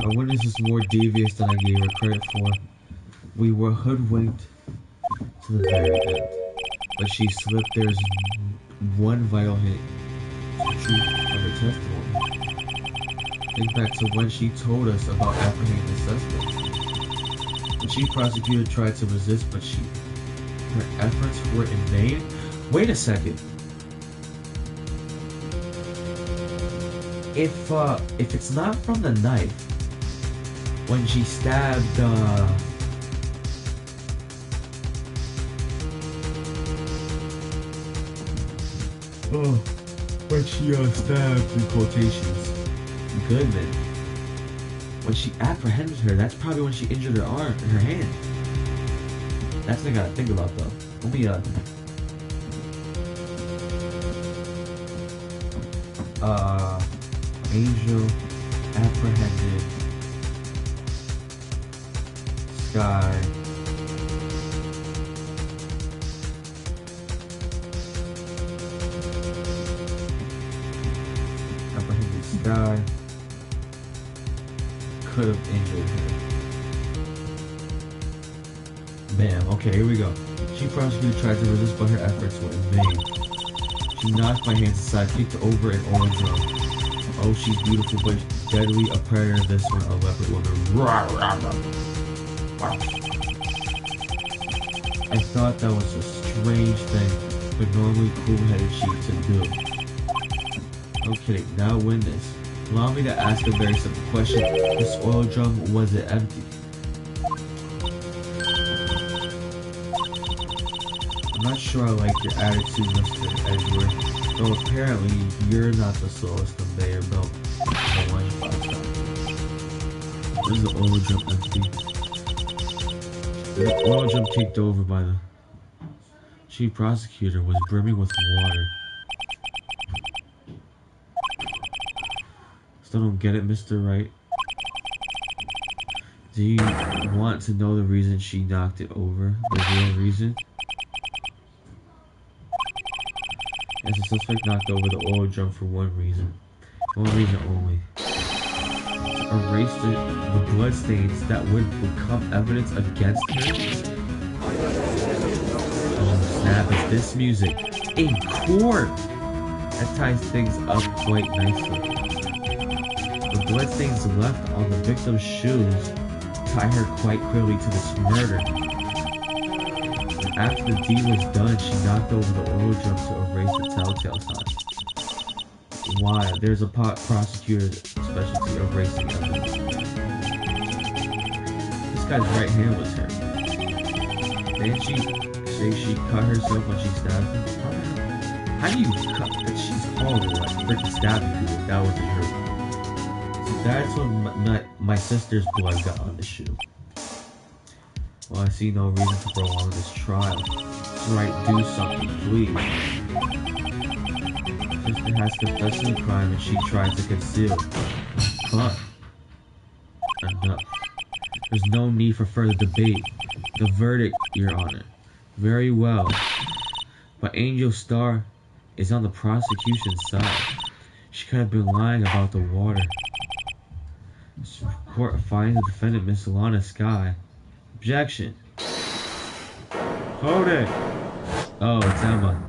Our witness is more devious than I gave her credit for. We were hoodwinked to the very end. But she slipped. There's one vital hint to the truth of her testimony. Think back to when she told us about apprehending the suspect. The chief prosecutor tried to resist, but her efforts were in vain. Wait a second. If it's not from the knife, when she stabbed, when she stabbed in quotations, Goodman. When she apprehended her, that's probably when she injured her arm and her hand. That's what I gotta think about, though. Let me Angel apprehended Sky. Apprehended Sky. Could have injured her. Bam. Okay, here we go. Chief prosecutor tried to resist, but her efforts were in vain. She knocked my hands aside, kicked over an orange drum. Oh, she's beautiful, but deadly. A predator. This one, a leopard woman. I thought that was a strange thing, but normally cool-headed chiefs would do. Okay, now witness. Allow me to ask a very simple question. This oil drum, was it empty? I'm not sure I like your attitude, Mr. Edward. Though apparently you're not the slowest conveyor belt. Is the oil drum empty? The oil drum kicked over by the chief prosecutor was brimming with water. Still don't get it, Mr. Wright. Do you want to know the reason she knocked it over? The real reason? As the suspect knocked over the oil drum for one reason. One reason only. To erase the blood stains that would become evidence against her. snap is this music in court. That ties things up quite nicely. The bloodstains left on the victim's shoes tie her quite clearly to this murder. And after the deed was done, she knocked over the oil drum to erase the telltale signs. Why? There's a prosecutor's specialty erasing evidence. This guy's right hand was hurt. Didn't she say she cut herself when she stabbed him? How do you cut? She's horrible, like freaking stabbing people. That wasn't her. So that's when my sister's blood got on the shoe. Well, I see no reason to prolong this trial. Wright, do something, please. Sister has confessed to the crime and she tried to conceal it. But enough. There's no need for further debate. The verdict, Your Honor. Very well. But Angel Star is on the prosecution's side. She could have been lying about the water. This court finds the defendant, Miss Alana Sky. Objection. Hold it. Oh, it's Emma.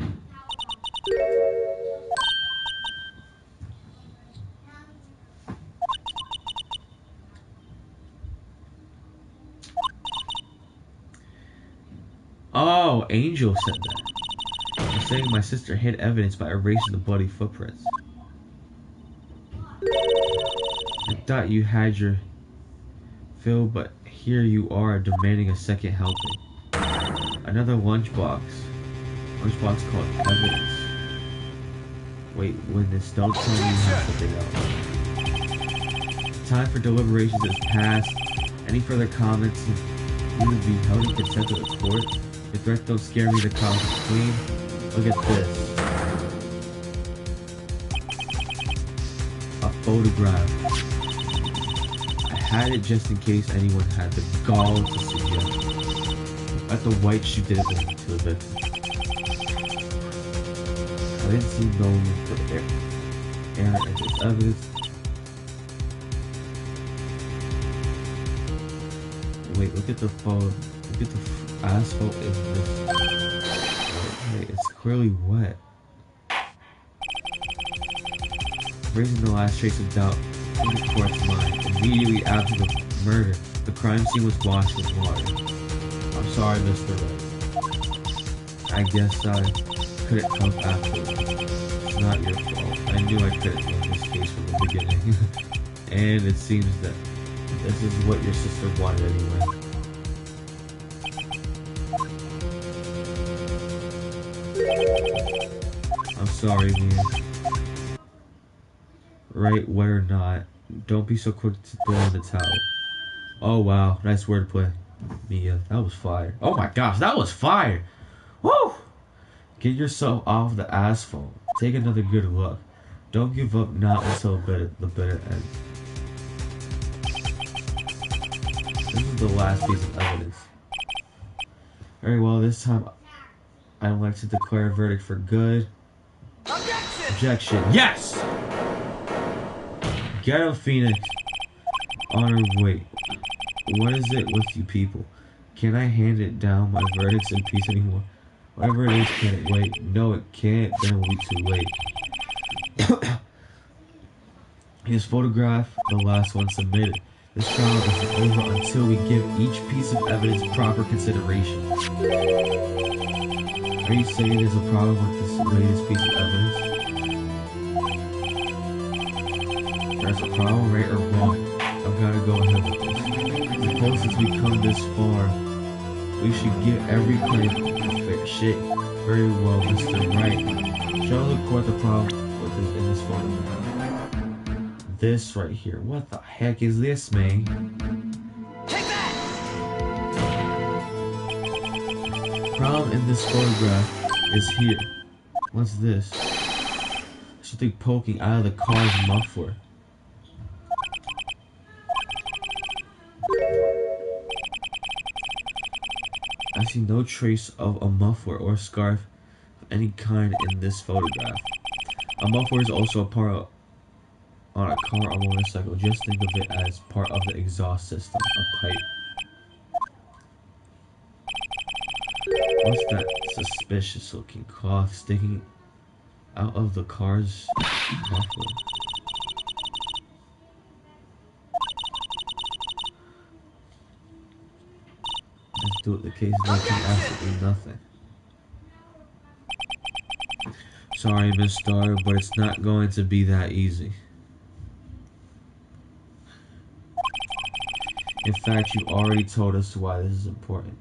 Oh, Angel said that. I'm saying my sister hid evidence by erasing the bloody footprints. I thought you had your fill, but here you are demanding a second helping. Another lunchbox. Lunchbox called evidence. Wait, witness, don't tell me you have something else. Time for deliberations is past. Any further comments will be held in contempt of the court. The threats don't scare me, the cause is clean. Look at this. A photograph. I had it just in case anyone had the gall to suggest. Let the white shoe did it to the victim. I didn't see no room for error in this evidence. Wait, look at the photo. Look at the asphalt in this. Hey, it's clearly wet. Raising the last trace of doubt in the court's mind. Immediately after the murder, the crime scene was washed with water. I'm sorry, Mr. Wright. I guess I couldn't help afterwards. It's not your fault. I knew I couldn't win this case from the beginning. And it seems that this is what your sister wanted anyway. I'm sorry, Mia. Right, wet or not, don't be so quick to throw in the towel. Oh wow, nice wordplay, Mia. That was fire. Oh my gosh, that was fire! Woo! Get yourself off the asphalt. Take another good look. Don't give up not until the bitter end. This is the last piece of evidence. Very well, this time I'd like to declare a verdict for good. Objection. Yes! Get him, Phoenix. Honor, wait. What is it with you people? Can't I hand it down my verdicts in peace anymore? Whatever it is, can it wait? No, it can't. Then it will be too late. His photograph, the last one submitted. This trial isn't over until we give each piece of evidence proper consideration. Are you saying there's a problem with this latest piece of evidence? There's a problem, right or wrong? I've got to go ahead with this. Suppose since we've come this far, we should give every claim a fair shake. Very well, Mr. Wright. Show the court the problem with this in this photograph. This right here. What the heck is this, man? Take that! Problem in this photograph is here. What's this? Something poking out of the car's muffler. I see no trace of a muffler or scarf of any kind in this photograph. A muffler is also a part of on a car or motorcycle. Just think of it as part of the exhaust system, a pipe. What's that suspicious looking cloth sticking out of the car's muffler? Let's do it. The case is making absolutely nothing. Sorry, Miss Star, but it's not going to be that easy. In fact, you already told us why this is important.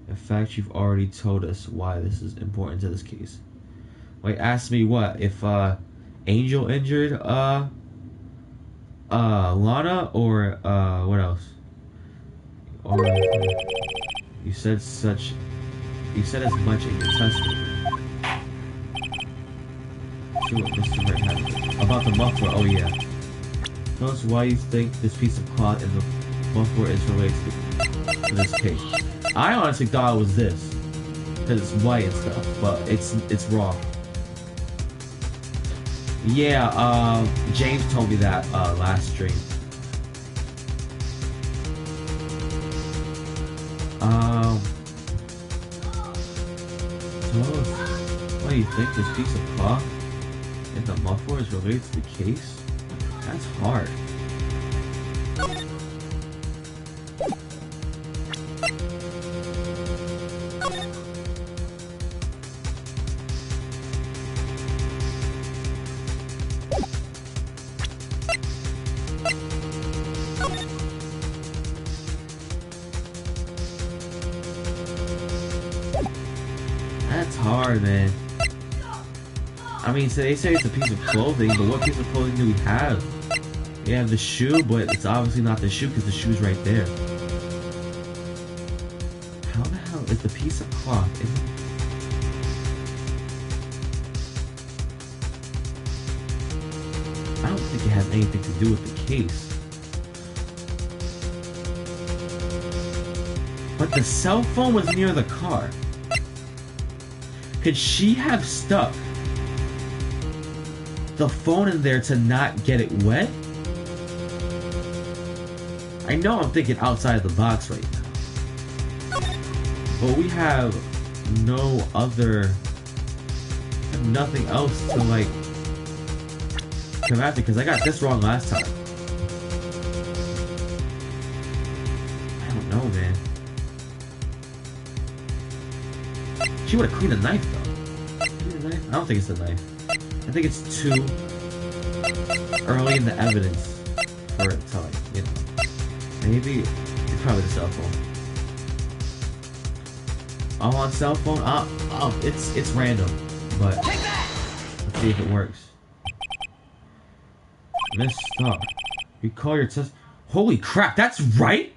In fact, you've already told us why this is important to this case. Wait, ask me what? If Angel injured Lana, or what else? Or you said as much in your testimony. See what Mr. Wright had about the muffler. Oh yeah. Tell us why you think this piece of cloth in the muffler is related to this case. I honestly thought it was this, because it's white and stuff, but it's wrong. Yeah, James told me that last stream. Tell us why you think this piece of cloth in the muffler is related to the case? That's hard. That's hard, man. I mean, so they say it's a piece of clothing, but what piece of clothing do we have? We have the shoe, but it's obviously not the shoe because the shoe's right there. How the hell is the piece of cloth in I don't think it has anything to do with the case. But the cell phone was near the car. Could she have stuck the phone in there to not get it wet? I know I'm thinking outside the box right now, but we have no other, nothing else to like come after, because I got this wrong last time. I don't know, man. She would have cleaned a knife though. I don't think it's a knife. I think it's too early in the evidence for it to, like, you know. Maybe it's probably the cell phone. I'm on cell phone. It's random, but let's see if it works. Miss Star, you call your test. Holy crap! That's right.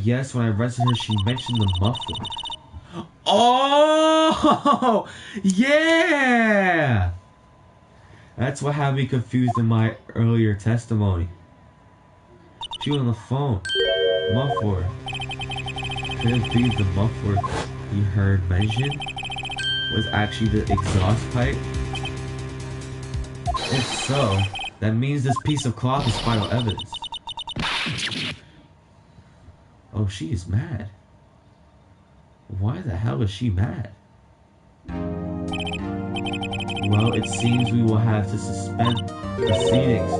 Yes. When I arrested her, she mentioned the muffler. Oh, yeah! That's what had me confused in my earlier testimony. She was on the phone. Muffler. Could it be the muffler you heard mentioned was actually the exhaust pipe? If so, that means this piece of cloth is final evidence. Oh, she is mad. Why the hell is she mad? Well, it seems we will have to suspend proceedings.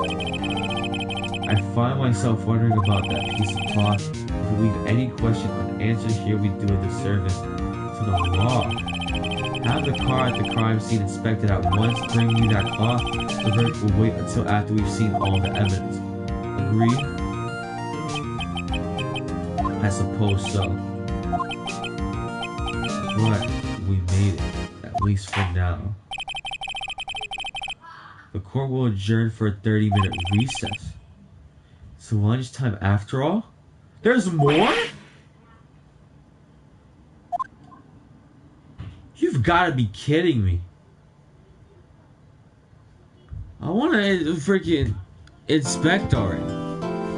I find myself wondering about that piece of cloth. If we leave any question unanswered here, we do a disservice to the law. Have the car at the crime scene inspected at once. Bring me that cloth. The verdict will wait until after we've seen all the evidence. Agreed? I suppose so. But we made it, at least for now. The court will adjourn for a 30-minute recess. So lunchtime after all? There's more? You've got to be kidding me. I want to freaking inspect already.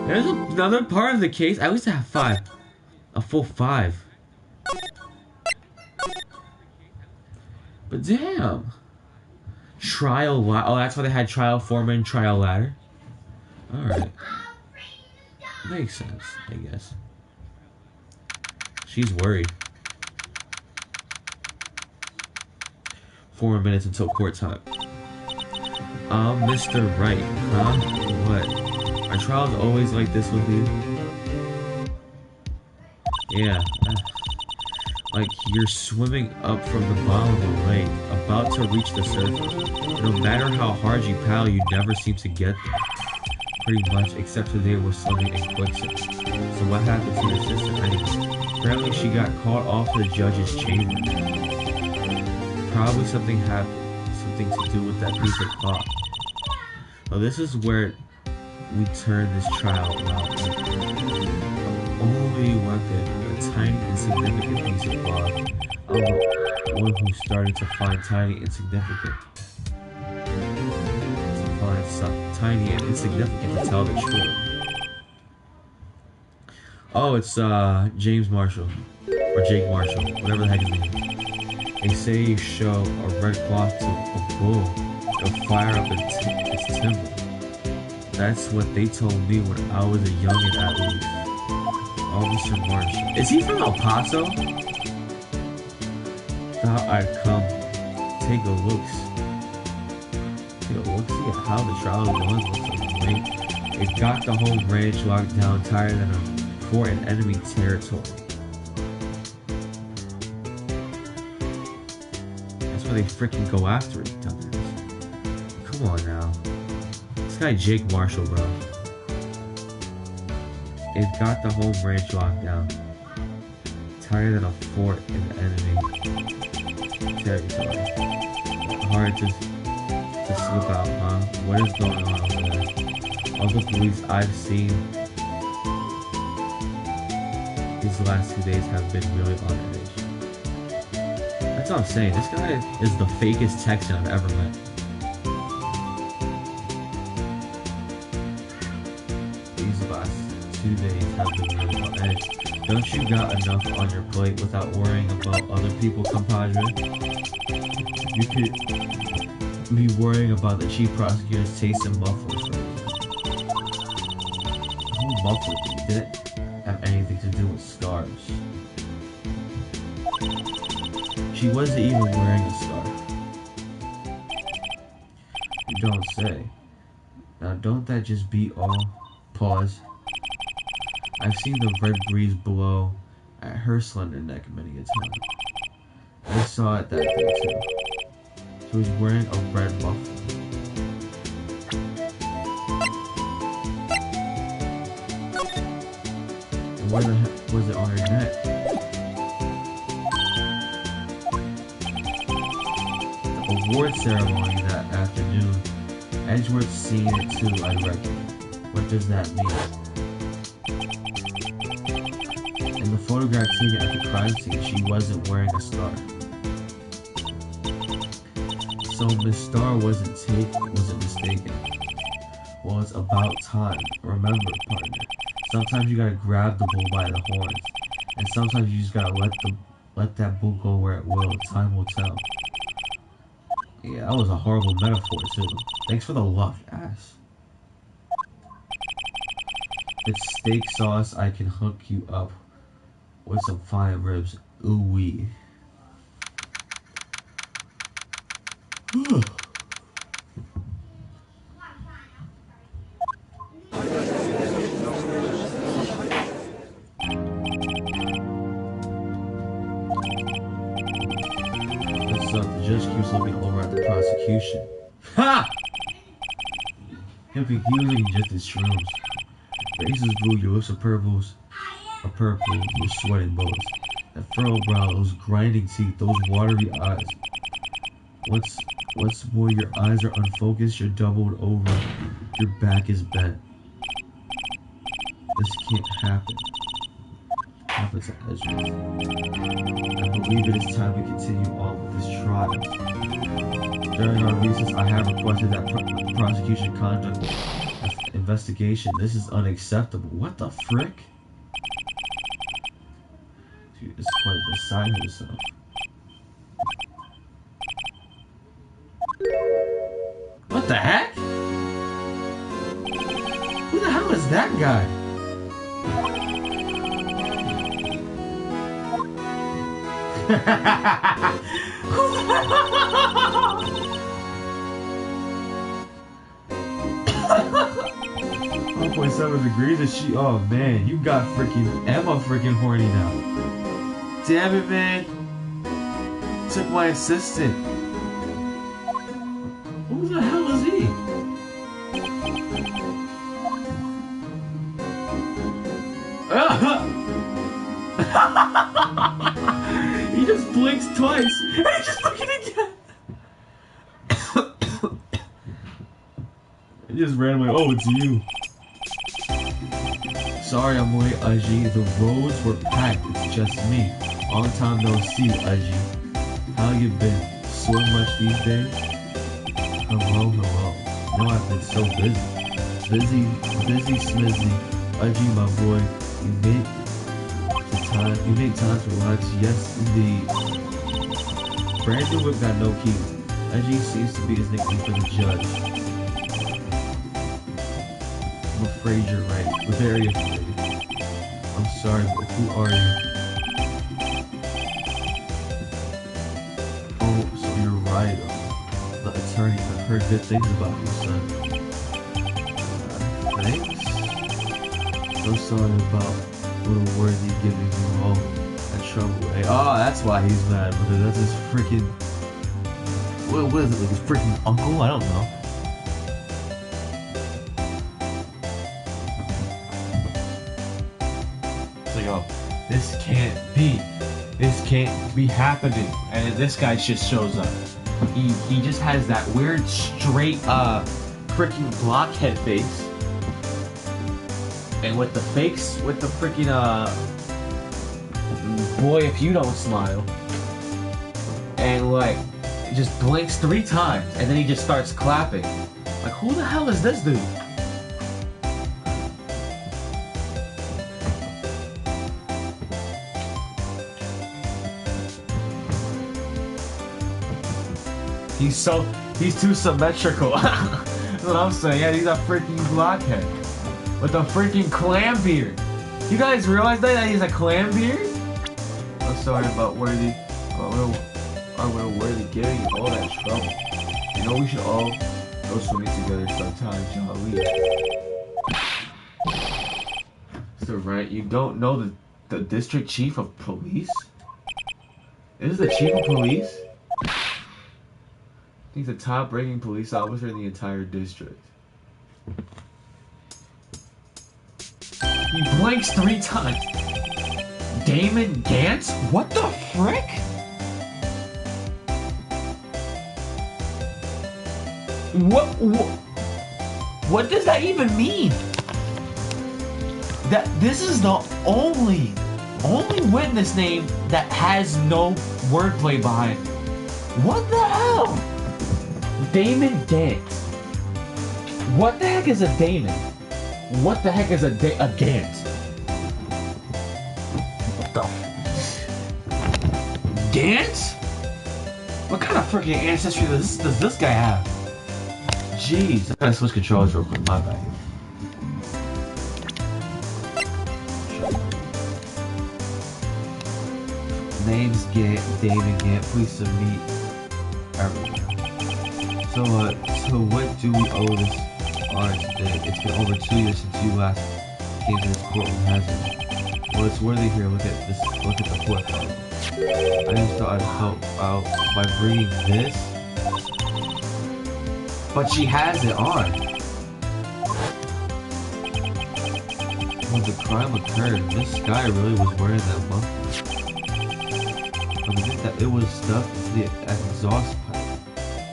There's another part of the case. I used to have 5. A full 5. But damn. Trial. Oh, that's why they had trial foreman, trial ladder. All right. Makes sense, I guess. She's worried. 4 minutes until court time. Mr. Wright, huh? What? Are trials always like this with you? Yeah. Like you're swimming up from the bottom of a lake, about to reach the surface. No matter how hard you paddle, you never seem to get there. Pretty much, except today we're swimming in quicksand. So what happened to your sister anyway? Apparently she got caught off the judge's chamber. Probably something to do with that piece of cloth. Well, this is where we turn this trial around. The only weapon, a tiny insignificant piece of cloth. I'm the one who's starting to find tiny insignificant. Tiny and insignificant to tell the truth. Oh, it's James Marshall. Or Jake Marshall. Whatever the heck his name is. They say you show a red cloth to a bull, it'll fire up its timber. That's what they told me when I was a youngin' at least. Officer Marshall. Is he from El Paso? Thought I'd come take a look. Look, see how the trial is going. It got the whole ranch locked down, tired than a fort in enemy territory. That's why they freaking go after it, dumbass. Come on now. This guy Jake Marshall, bro. It got the whole ranch locked down, tired than a fort in enemy territory. Hard to slip out, huh? What is going on over there? All the police I've seen these last 2 days have been really on edge. That's what I'm saying. This guy is the fakest Texan I've ever met. These last 2 days have been really on edge. Don't you got enough on your plate without worrying about other people, compadre? You could be worrying about the chief prosecutor's taste in mufflers. Who muffled me? Didn't have anything to do with scarves. She wasn't even wearing a scarf. You don't say. Now don't that just beat all? Pause. I've seen the red breeze blow at her slender neck many a time. I saw it that day too. She was wearing a red muffler. And where the heck was it on her neck? The award ceremony that afternoon. Edgeworth's seen it too, I reckon. What does that mean? In the photograph taken at the crime scene, she wasn't wearing a scarf. So Miss Starr wasn't mistaken. Well, it's about time. Remember, partner, sometimes you gotta grab the bull by the horns, and sometimes you just gotta let that bull go where it will. Time will tell. Yeah, that was a horrible metaphor too. Thanks for the luck, ass. It's steak sauce. I can hook you up with some fine ribs. Ooh wee. The judge keeps looking over at the prosecution. Ha! He'll be using just his shrooms. Your face is blue, your lips are purple, you're sweating bullets. That furrowed brow, those grinding teeth, those watery eyes. What's more, your eyes are unfocused, you're doubled over, your back is bent. This can't happen. Happen to Edgeworth. I believe it is time we continue on with this trial. During our recess, I have requested that prosecution conduct an investigation. This is unacceptable. What the frick? She is quite beside herself. the heck? Who the hell is that guy? Who the hell? 1.7 degrees and she, oh man, you got freaking Emma freaking horny now. Damn it, man. Took my assistant. Who the hell is he? He just blinks twice. And he's just looking again. He just randomly, oh, it's you. Sorry I'm late, Aji. The roads were packed. It's just me. Long time no see, Aji. How you been? Swim much these days? Hello, hello. No, I've been so busy. Busy, smizzy. Aji, my boy. You make time to relax. Yes, indeed. Brand new whip got no key. Aji seems to be his nickname for the judge. I'm afraid you're right. Very afraid. I'm sorry, but who are you? Oh, so you're right. The attorney. I've heard good things about you, son. Thanks. So sorry about little Worthy giving you all that trouble. Hey, oh, that's why he's mad, because that's his freaking... What is it, like his freaking uncle? I don't know. Yo, this can't be happening. And this guy just shows up. He just has that weird straight freaking blockhead face. And with the freaking boy if you don't smile. And like it just blinks 3 times and then he just starts clapping. Like, who the hell is this dude? He's too symmetrical. That's what I'm saying. Yeah, he's a freaking blockhead. With a freaking clam beard. You guys realize that he's a clam beard? I'm sorry about Worthy. Our little Worthy giving you all that trouble. You know we should all go swimming together sometime, jolly. So right, you don't know the district chief of police? This is the chief of police? He's the top-ranking police officer in the entire district. He blinks 3 times. Damon Gantz? What the frick? What does that even mean? That this is the only witness name that has no wordplay behind it. What the hell? Damon Gantz. What the heck is a Damon? What the heck is a Gantz? What the Gantz? What kind of freaking ancestry does this guy have? Jeez, I gotta switch controls real quick, my bad. Name's David Gant, please submit everyone. So what do we owe this art today? It's been over 2 years since you last came to this courtroom, hasn't it? Well, it's worthy here. Look at the court file. I just thought I'd help out by bringing this. But she has it on. When the crime occurred, this guy really was wearing that muffler. I think that it was stuffed into the exhaust pipe.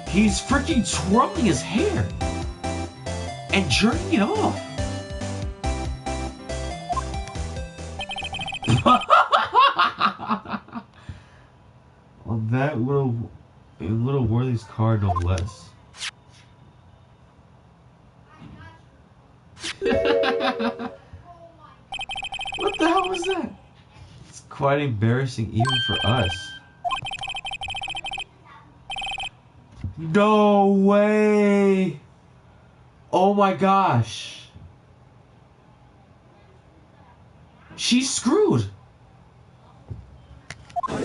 He's freaking twirling his hair and jerking it off. On that little Worthy's car, no less. What the hell was that? It's quite embarrassing even for us. No way! Oh my gosh. She's screwed. What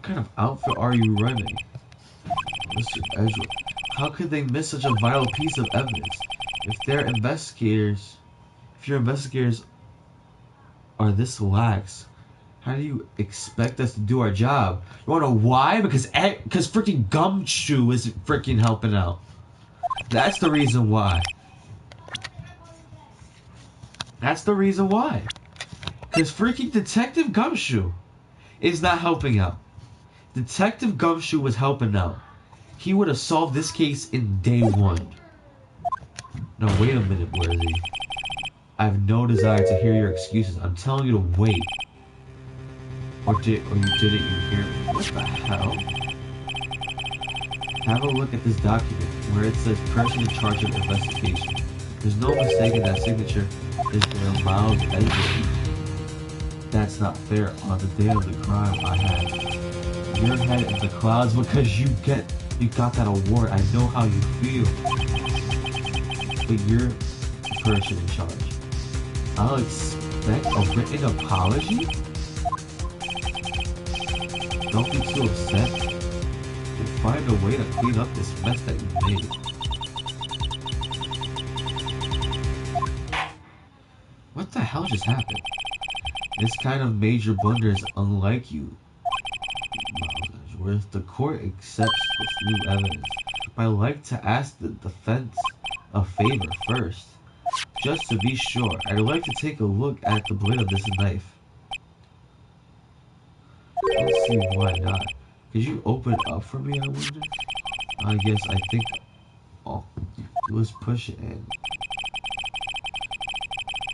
kind of outfit are you running? Mr. Ezra, how could they miss such a vital piece of evidence? If your investigators are this lax, how do you expect us to do our job? You wanna know why? Because freaking Gumshoe isn't freaking helping out. That's the reason why. That's the reason why. Because freaking Detective Gumshoe is not helping out. Detective Gumshoe was helping out. He would have solved this case in day one. Now wait a minute, Worthy. I have no desire to hear your excuses. I'm telling you to wait. Or didn't you hear me? What the hell? Have a look at this document where it says person in charge of investigation. There's no mistaking that signature is for Miles Edwards. That's not fair. On the day of the crime, I had your head in the clouds because you got that award. I know how you feel. But you're the person in charge. I'll expect a written apology? Don't be too upset. We'll find a way to clean up this mess that you made. What the hell just happened? This kind of major blunder is unlike you. If the court accepts this new evidence, I'd like to ask the defense a favor first. Just to be sure, I'd like to take a look at the blade of this knife. I don't see why not. Could you open it up for me, I wonder? I think all you do is push it in.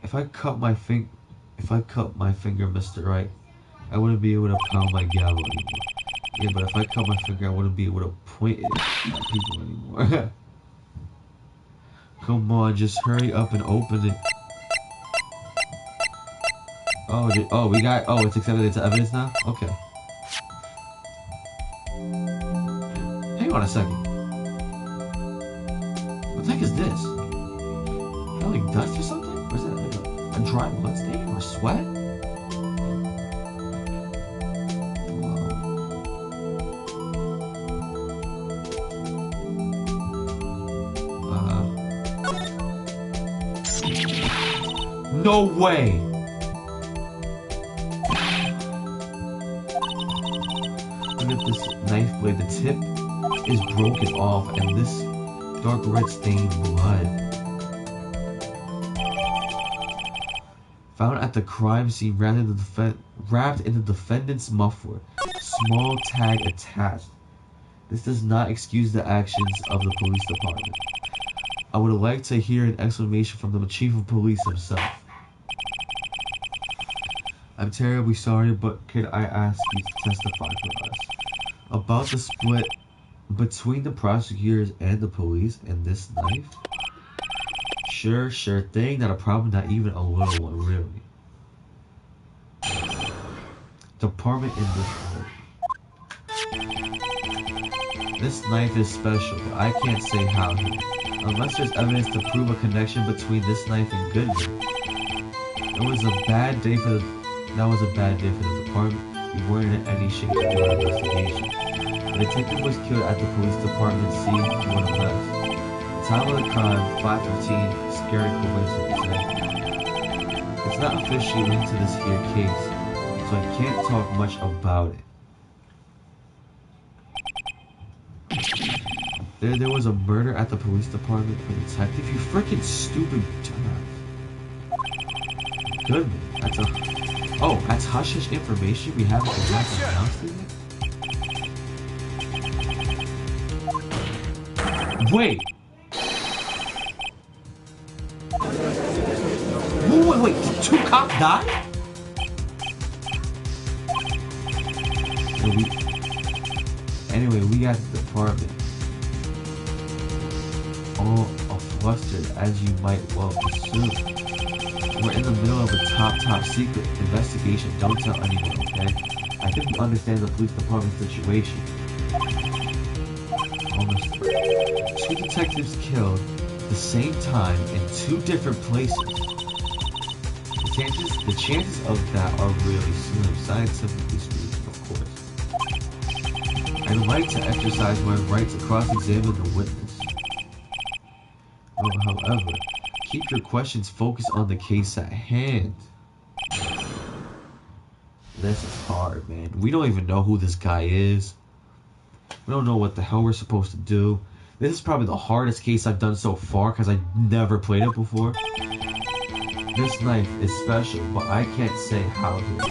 If I cut my finger, Mr. Wright, I wouldn't be able to pound my gavel anymore. Yeah, but if I cut my finger, I wouldn't be able to point it at people anymore. Come on, just hurry up and open it. It's accepted into evidence now? Okay. Hang on a second. What the heck is this? Like dust or something? Or is that like a dry blood stain or sweat? No way! Look at this knife blade. The tip is broken off, and this dark red stained blood. Found at the crime scene wrapped in the defendant's muffler. Small tag attached. This does not excuse the actions of the police department. I would like to hear an explanation from the chief of police himself. I'm terribly sorry, but could I ask you to testify for us about the split between the prosecutors and the police and this knife? Sure thing. Not a problem, not even a little one, really. Department in this. This knife is special, but I can't say how. Unless there's evidence to prove a connection between this knife and Goodman. That was a bad day for the department. We weren't in any shape to do an investigation. The detective was killed at the police department scene when it left. The time of the crime, 5:15, scary coincidence. It's not officially into this here case, so I can't talk much about it. There was a murder at the police department. The detective, you freaking stupid dumbass. Goodman, that's hush-hush information we haven't exactly announced it yet? Wait! Wait, did 2 cops die? Anyway, we got the department all flustered, as you might well assume. We're in the middle of a top secret investigation. Don't tell anyone, okay? I I think we understand the police department situation. Almost. 2 detectives killed at the same time in 2 different places. The chances of that are really slim, scientifically speaking, of course. I'd like to exercise my right to cross-examine the witness. However, keep your questions focused on the case at hand. This is hard, man. We don't even know who this guy is. We don't know what the hell we're supposed to do. This is probably the hardest case I've done so far because I never played it before. This knife is special, but I can't say how here.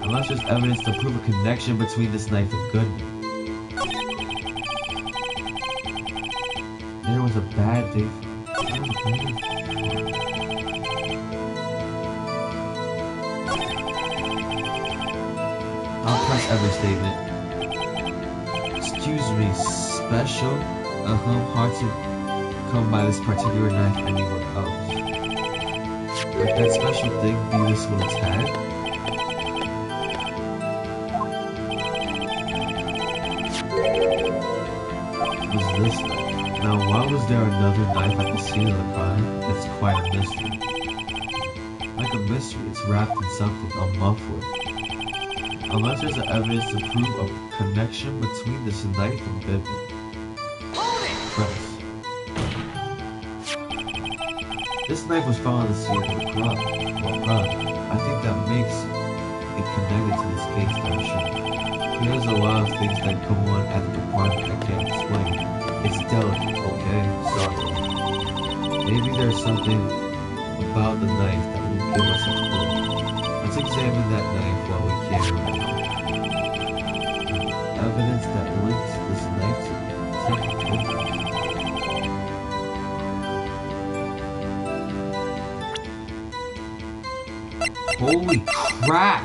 Unless there's evidence to prove a connection between this knife and Goodman. There was a bad day for I'll press every statement. Excuse me, special? Hard to come by this particular knife anywhere else. Would that special thing be this little tag? Was this knife? Now, why was there another knife at the scene of the crime? It's quite a mystery. Like a mystery, it's wrapped in something, a muffler. Unless there's evidence to prove a connection between this knife and Goodman. Press. This knife was found on the scene of the crime. Well, I think that makes it connected to this case, I'm sure. There's a lot of things that go on at the department I can't explain. It's delicate, okay? Sorry. Maybe there's something about the knife that will give us a clue. Let's examine that knife while we can right now. Evidence that links this knife to Holy crap!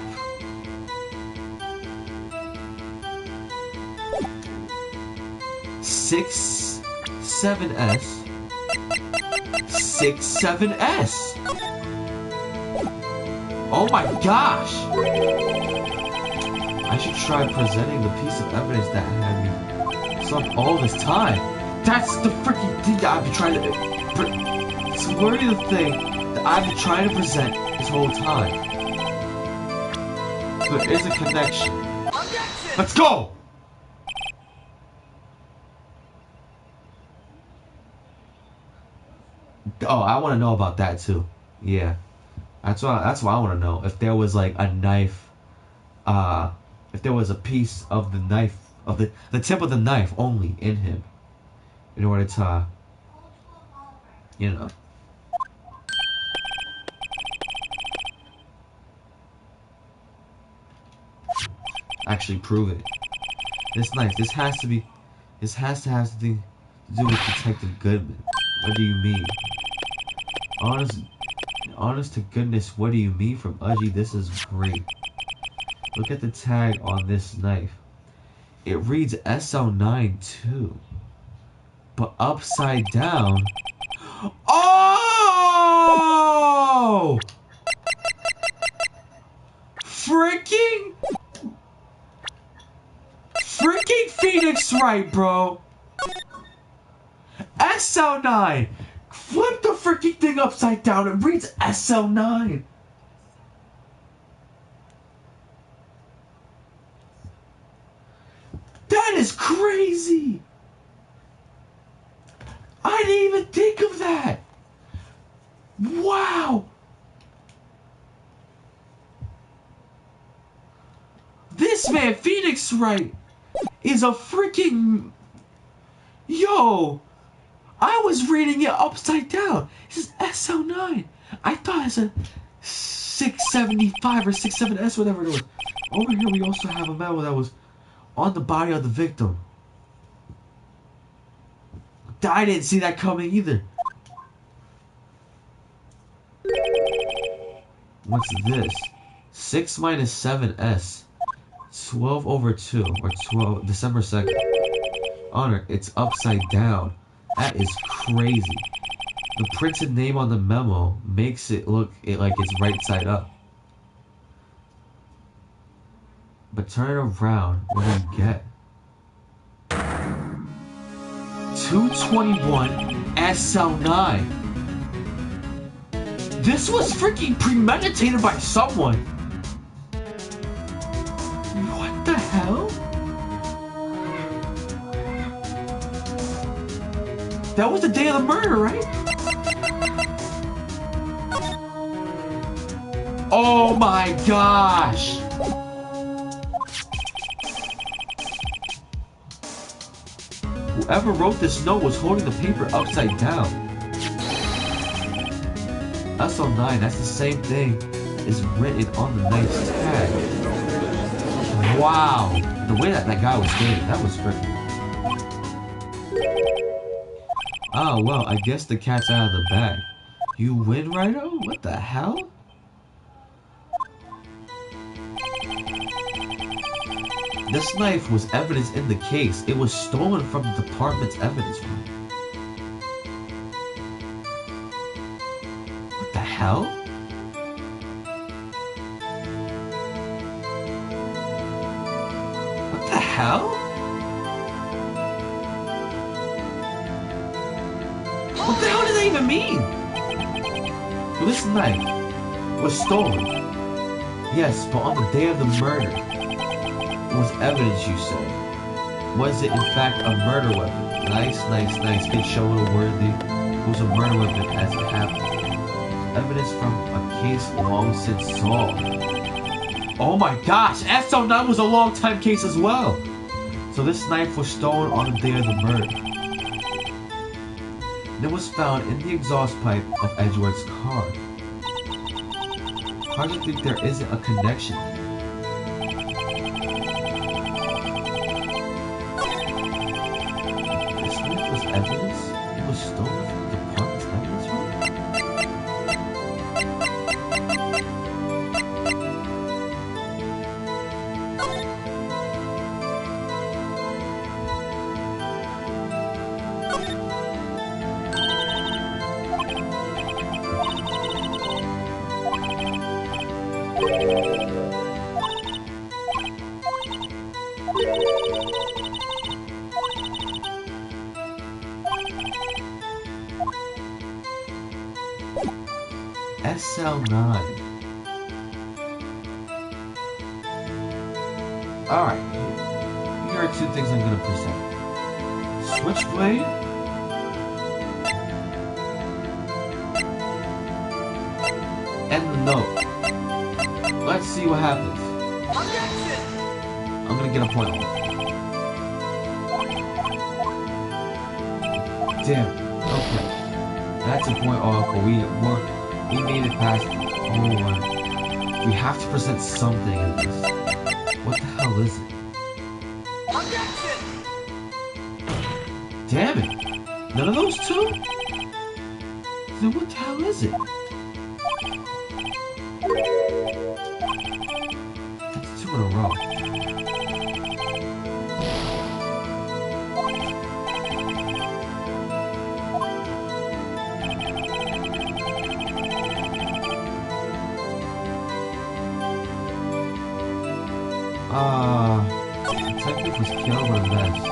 Six, 7S. 67S. Oh my gosh! I should try presenting the piece of evidence that had me slept all this time. That's the freaking thing that I've been trying to... It's literally the thing that I've been trying to present this whole time. There is a connection. Let's go! Oh, I want to know about that too. Yeah. That's what I want to know. If there was like a knife, if there was a piece of the knife, of the tip of the knife only in him, in order to, you know. Actually prove it. This knife, this has to have something to do with Detective Goodman. What do you mean? Honest to goodness, what do you mean from Udgy? This is great. Look at the tag on this knife. It reads SL9 too. But upside down. Oh! Freaking Phoenix Wright, bro. SL9. Flip the freaking thing upside down. It reads SL9. That is crazy. I didn't even think of that. Wow. This man, Phoenix Wright, is a freaking... Yo. I was reading it upside down. It says SL9. I thought it said 675 or 67S, whatever it was. Over here we also have a medal that was on the body of the victim. I didn't see that coming either. What's this? 6 minus 7S. 12/2 or 12 December 2nd. Honor, it's upside down. That is crazy. The printed name on the memo makes it look like it's right side up. But turn it around, what do you get? 221 SL9. This was freaking premeditated by someone. What the hell? That was the day of the murder, right? Oh my gosh! Whoever wrote this note was holding the paper upside down. SL9, that's the same thing is written on the knife's tag. Wow! The way that guy was skating, that was freaking... Oh, well, I guess the cat's out of the bag. You win, Righto? What the hell? This knife was evidence in the case. It was stolen from the department's evidence room. What the hell? What the hell? What the hell does that even mean? This knife was stolen. Yes, but on the day of the murder, it was evidence, you say. Was it in fact a murder weapon? Nice. Good show, little worthy. It was a murder weapon as it happened. Evidence from a case long since solved. Oh my gosh, SL9 was a long time case as well. So this knife was stolen on the day of the murder. And it was found in the exhaust pipe of Edgeworth's car. How do you think there isn't a connection? This knife was evidence? It was stolen from the department's evidence room? SL9. Alright, here are two things I'm gonna present. Switchblade and the note. Let's see what happens. I'm gonna get a point off. Damn, okay. That's a point off, but we made it past the whole one. We have to present something in this. What the hell is it? Damn it! None of those two? Then what the hell is it? That's two in a row. Detective was killed with a vest.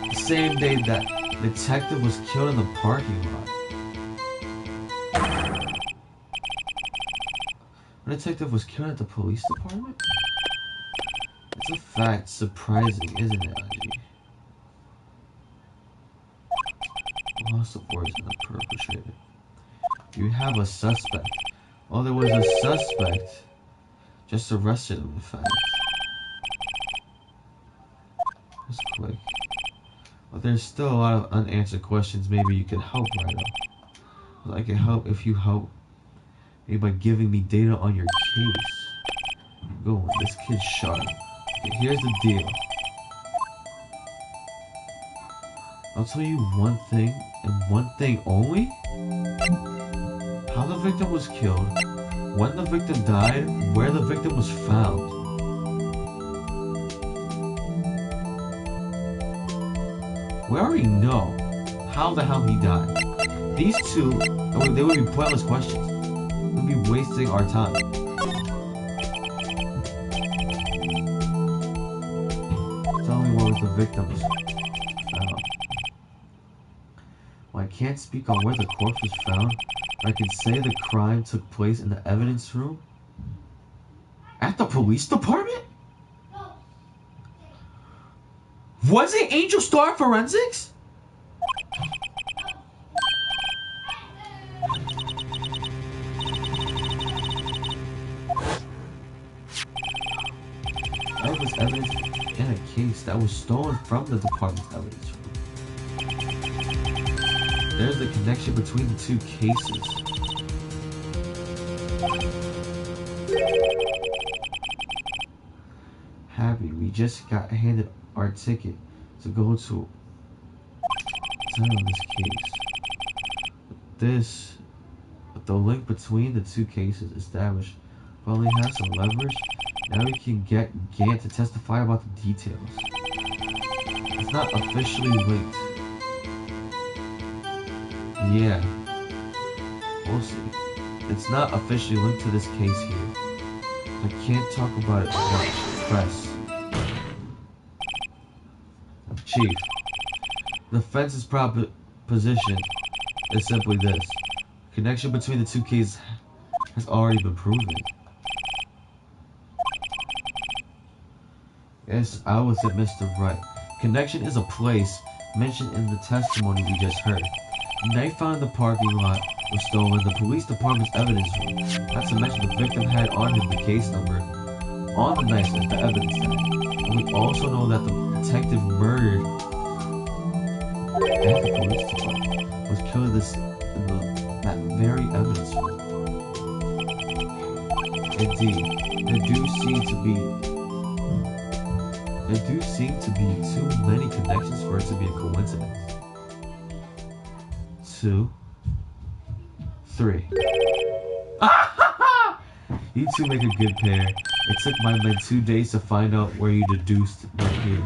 The same day that detective was killed in the parking lot. The detective was killed at the police department? It's a fact surprising, isn't it, Angie? Loss of origin of perpetrator. You have a suspect. Well, there was a suspect. Just arrested him, in fact. That was quick. But there's still a lot of unanswered questions. Maybe you can help right now. Well, I can help if you help. Maybe by giving me data on your case. Go on, this kid's sharp. Okay, here's the deal. I'll tell you one thing, and one thing only. How the victim was killed, when the victim died, where the victim was found. We already know how the hell he died. These two, they would be pointless questions. We'd be wasting our time. Tell me where was the victim was found. Well, I can't speak on where the corpse was found, but I can say the crime took place in the evidence room. At the police department? Was it Angel Star Forensics? That was evidence in a case that was stolen from the department's evidence room. There's the connection between the two cases. Happy, we just got handed our ticket to go to this case. The link between the two cases established. Finally have some leverage. Now we can get Gant to testify about the details. It's not officially linked. Yeah. We'll see. It's not officially linked to this case here. I can't talk about it much. Press. Chief. The defense's proposition is simply this. Connection between the two cases has already been proven. Yes, I was at Mr. Wright. Connection is a place mentioned in the testimony we just heard. The knife found in the parking lot was stolen. The police department's evidence room. Not to mention the victim had on him the case number on the knife as the evidence tag. And we also know that the detective murdered at the police department was killed in that very evidence room. Indeed, there do seem to be too many connections for it to be a coincidence. 2, 3. You two make a good pair. It took my men 2 days to find out where you deduced right here.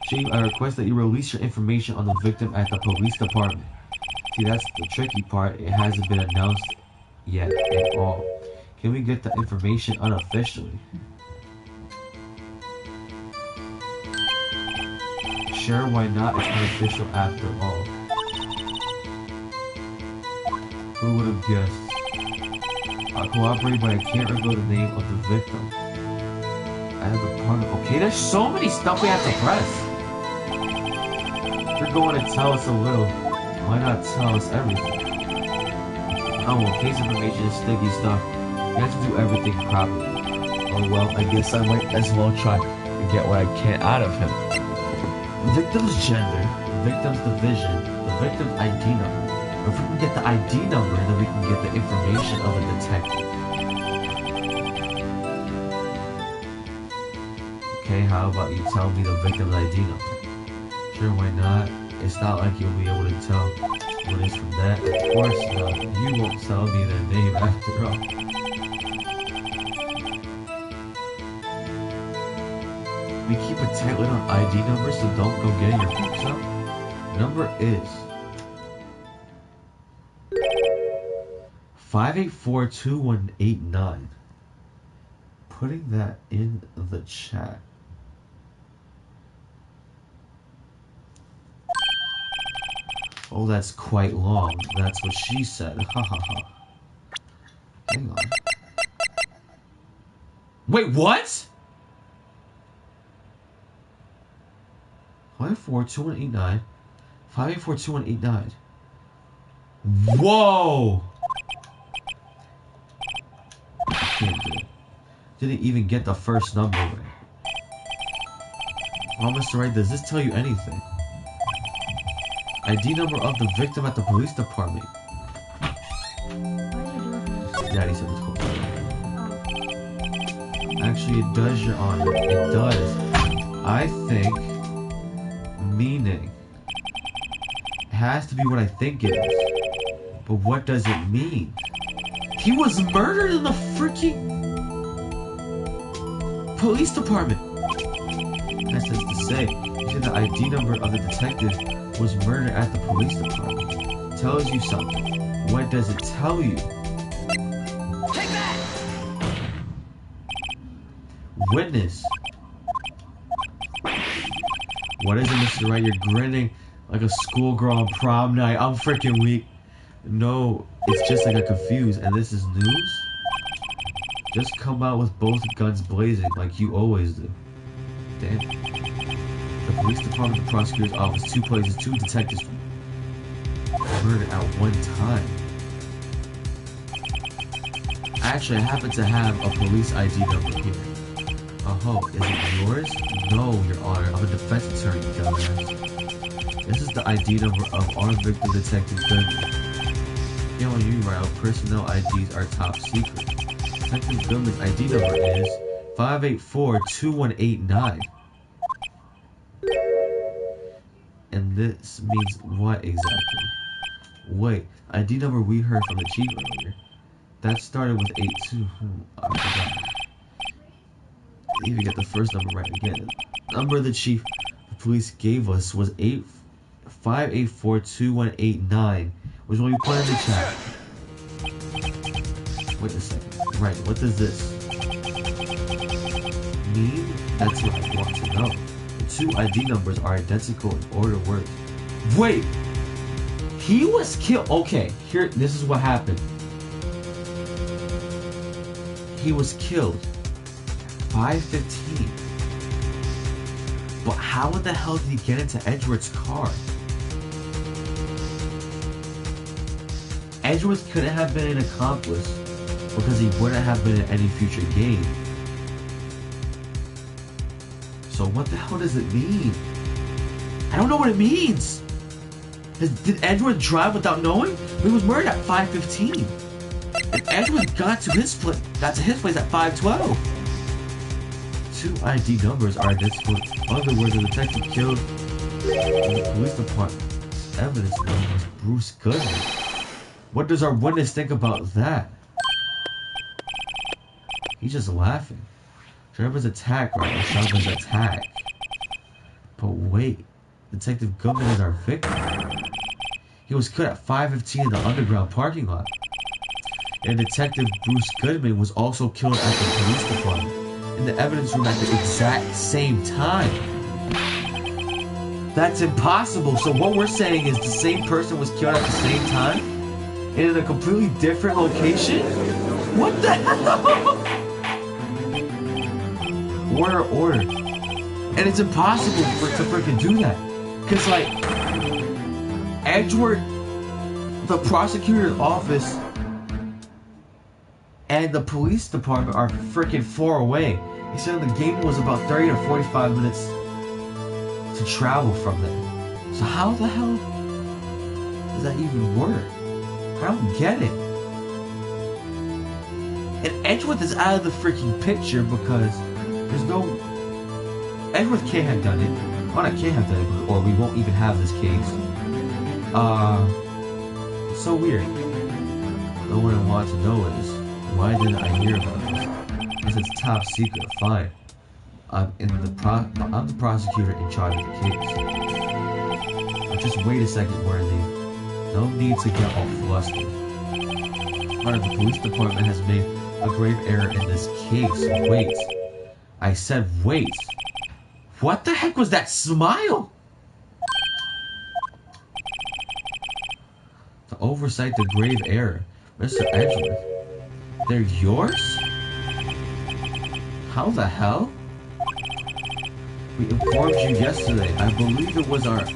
Chief, I request that you release your information on the victim at the police department. See, that's the tricky part. It hasn't been announced yet at all. Can we get the information unofficially? Sure, why not? It's unofficial after all. Who would have guessed? I'll cooperate, but I can't reveal the name of the victim. I have the partner. Okay, there's so many stuff we have to press. You're going to tell us a little. Why not tell us everything? Oh, well, case information is sticky stuff. You have to do everything properly. Oh, well, I guess I might as well try to get what I can out of him. The victim's gender, the victim's division, the victim's ID number. If we can get the ID number, then we can get the information of a detective. Okay, how about you tell me the victim's ID number? Sure, why not? It's not like you'll be able to tell what is from that. Of course not. You won't tell me their name after all. We keep a tight lid on ID numbers, so don't go getting your hopes up. Number is 5842189. Putting that in the chat. Oh, that's quite long. That's what she said. Ha ha ha. Hang on. Wait, what? 5842189. 5842189. Whoa! I can't do it. Didn't even get the first number right. Oh, Mr. Wright, does this tell you anything? ID number of the victim at the police department. Daddy said it's cool. Actually, it does, Your Honor. It does. I think... meaning. It has to be what I think it is. But what does it mean? He was murdered in the freaking police department. That says to say, you see the ID number of the detective was murdered at the police department. Tells you something. What does it tell you? Take that! Witness. What is it, Mr. Wright? You're grinning like a schoolgirl on prom night. I'm freaking weak. No, it's just like I got confused. And this is news? Just come out with both guns blazing like you always do. Damn. The police department, the prosecutor's office, 2 places, 2 detectives murdered at one time. Actually, I happen to have a police ID number here. Oh, is it yours? No, Your Honor. I'm a defense attorney, dumbass. This is the ID number of our victim, Detective Goodman. Here on you, Wright, personnel IDs are top secret. Detective Goodman's ID number is 584-2189. And this means what exactly? Wait, ID number we heard from the chief earlier. That started with 82. I forgot. Didn't even get the first number right again. The number the chief the police gave us was 584-2189, which will be put in the chat. Wait a second. Right, what does this mean? That's what I want to know. The 2 ID numbers are identical in order words. Wait! He was killed. Okay, here, this is what happened. He was killed. 5:15. But how in the hell did he get into Edgeworth's car? Edgeworth couldn't have been an accomplice because he wouldn't have been in any future game. So what the hell does it mean? I don't know what it means. Did Edgeworth drive without knowing? He was murdered at 5:15. And Edgeworth got to his place at 5:12. 2 ID numbers are identical. Other words, the detective killed in the police department. Evidence was Bruce Goodman. What does our witness think about that? He's just laughing. Trevor's attack, right? Shelby's attack. But wait, Detective Goodman is our victim. He was killed at 5:15 in the underground parking lot. And Detective Bruce Goodman was also killed at the police department in the evidence room at the exact same time. That's impossible. So what we're saying is the same person was killed at the same time and in a completely different location? What the hell? Order. And it's impossible to freaking do that. Because, like, Edgeworth, the prosecutor's office, and the police department are freaking far away. He said the game was about 30 to 45 minutes to travel from there. So how the hell does that even work? I don't get it. And Edgeworth is out of the freaking picture because there's no... Edgeworth can't have done it. Or not can't have done it, or we won't even have this case. It's so weird. No one I want to know is, why didn't I hear about this? Because it's top secret. Fine. I'm the prosecutor in charge of the case. But just wait a second, Worthy. No need to get all flustered. Part of the police department has made a grave error in this case. Wait. I said wait. What the heck was that smile? To oversight the grave error. Mr. Edgeworth. They're yours? How the hell? We informed you yesterday. I believe it was our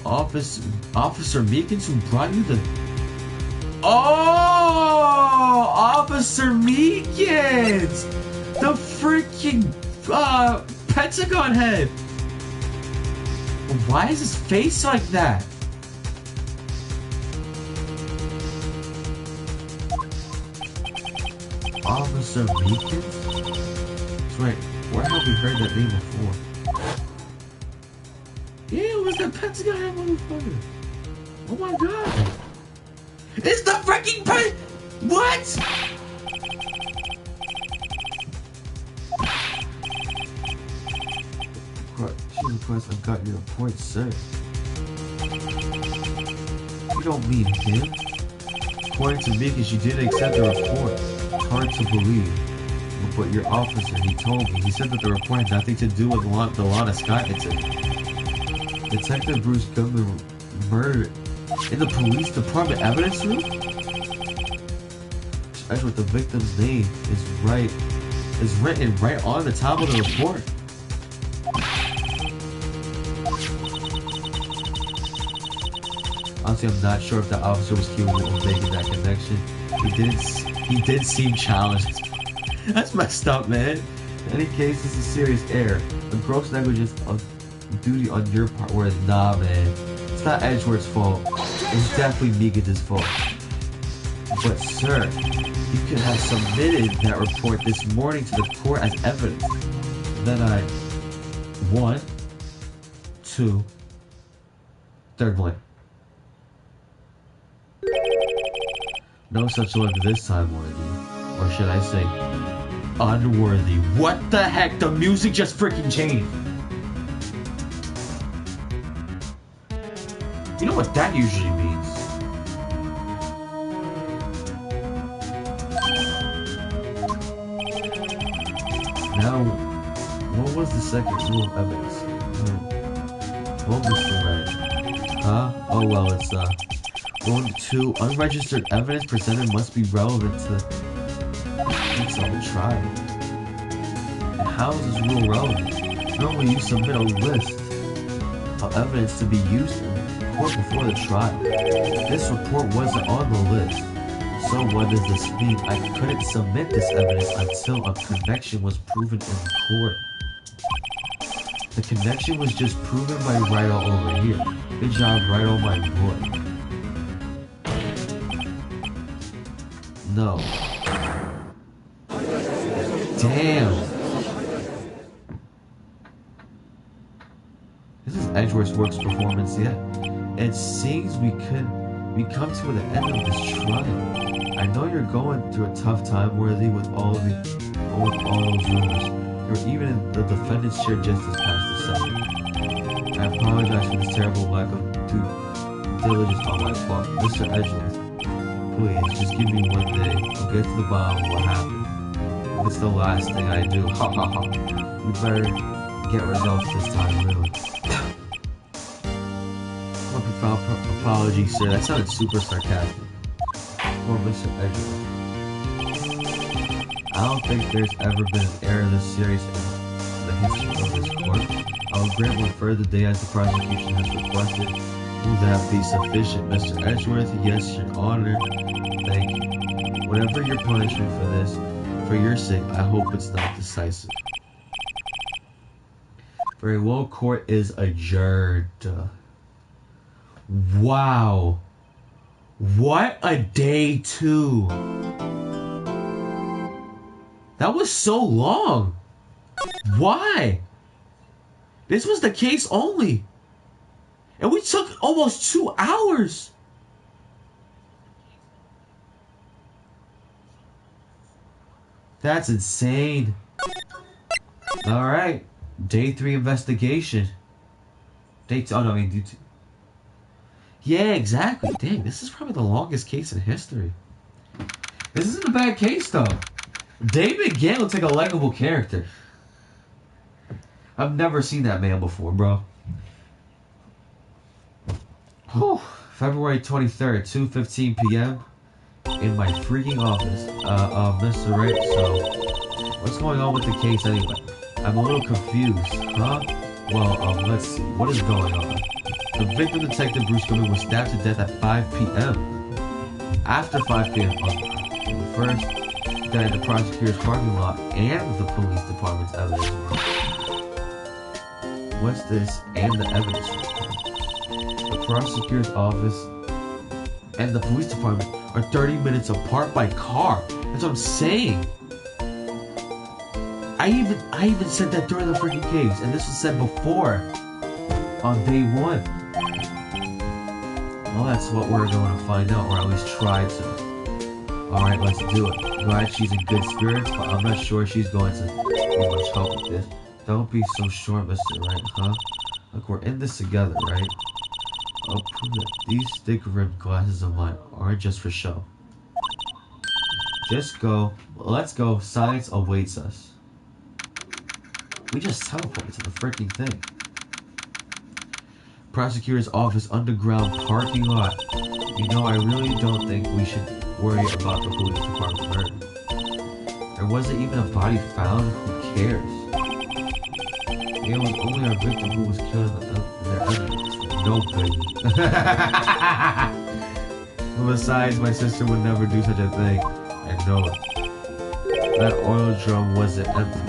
Officer Meekins who brought you the... Oh! Officer Meekins! The freaking Pentagon head! Why is his face like that? Officer Meekins? That's right. Where have we heard that name before? Yeah, it was that Pentagon head motherfucker. Oh my god. It's the freaking What? She requests I got your report, sir. You don't mean him? According to Mika, she didn't accept the report. It's hard to believe. But your officer, he told me. He said that the report had nothing to do with the Lana Scott incident. Detective Bruce Goodman murdered in the police department evidence room? That's what the victim's name is Wright. Is written right on the top of the report. Honestly, I'm not sure if the officer was capable of making that connection. He did seem challenged. That's messed up, man. In any case, this is serious error. A gross negligence of duty on your part, whereas nah, man. It's not Edgeworth's fault. It's definitely Mika's fault. But sir, you could have submitted that report this morning to the court as evidence. Then I... 1, 2... Third blank. No such luck this time, worthy. Or should I say, unworthy. What the heck? The music just freaking changed. You know what that usually means? Now, what was the second rule of evidence? Well, Mr. Wright. Huh? Oh well, it's 1, 2, unregistered evidence presented must be relevant to the trial. And how is this rule relevant? Normally you submit a list of evidence to be used in court before the trial. This report wasn't on the list. So what does this mean? I couldn't submit this evidence until a connection was proven in court. The connection was just proven by Wright over here. Good job, Wright, my boy. No. Damn. This is Edgeworth's worst performance yet. It seems we come to the end of this trial. I know you're going through a tough time, Worthy, with all those rumors. You're even in the defendant's chair just this past December. I apologize for this terrible lack of due diligence on my part. Mr. Edgeworth, please, just give me one day. I'll get to the bottom of what happened. If it's the last thing I do, ha ha ha. We better get results this time, really. My profound apology, sir. That sounded super sarcastic. Poor Mr. Edgeworth. I don't think there's ever been an error this serious in the history of this court. I will grant one further day as the prosecution has requested. Will that be sufficient, Mr. Edgeworth? Yes, Your Honor. Thank you. Whatever your punishment for this, for your sake, I hope it's not decisive. Very well, court is adjourned. Wow. What a day two. That was so long. Why? This was the case only. And we took almost 2 hours. That's insane. Alright. Day 3 investigation. Day 2. Oh no, I mean day 2. Yeah, exactly. Dang, this is probably the longest case in history. This isn't a bad case though. David Gant looks like a likable character. I've never seen that man before, bro. Whew. February 23rd, 2:15 p.m. in my freaking office. Mr. Wright, so what's going on with the case anyway? I'm a little confused, huh? Well, let's see. What is going on? The victim, Detective Bruce Goodman, was stabbed to death at 5 p.m. After 5 p.m. First, died in the prosecutor's parking lot and the police department's evidence room. What's this and the evidence room? The prosecutor's office and the police department are 30 minutes apart by car. That's what I'm saying. I even said that during the freaking case, and this was said before on day 1. Well, that's what we're going to find out, or at least try to. Alright, let's do it. Glad she's in good spirits, but I'm not sure she's going to need much help with this. Don't be so sure, Mr. Wright, huh? Look, we're in this together, right? I'll prove that these thick-rimmed glasses of mine aren't just for show. Just go. Let's go. Science awaits us. We just teleported to the freaking thing. Prosecutor's office underground parking lot. You know, I really don't think we should worry about the police department murder. There wasn't even a body found. Who cares? It was only our victim who was killed in their evidence. No baby. Besides, my sister would never do such a thing. I know it. That oil drum wasn't empty.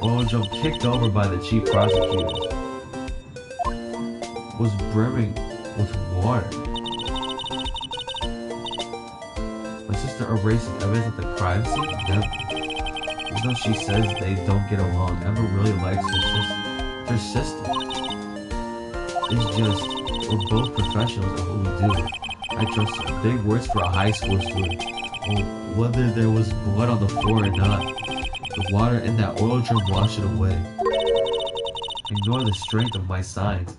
Oil drum kicked over by the chief prosecutors was brimming with water. My sister erasing evidence at the crime scene? Never. Even though she says they don't get along, Emma really likes her sister. It's just, we're both professionals at what we do. I trust her. Big words for a high school student. Well, whether there was blood on the floor or not, the water in that oil drum washed it away. Ignore the strength of my signs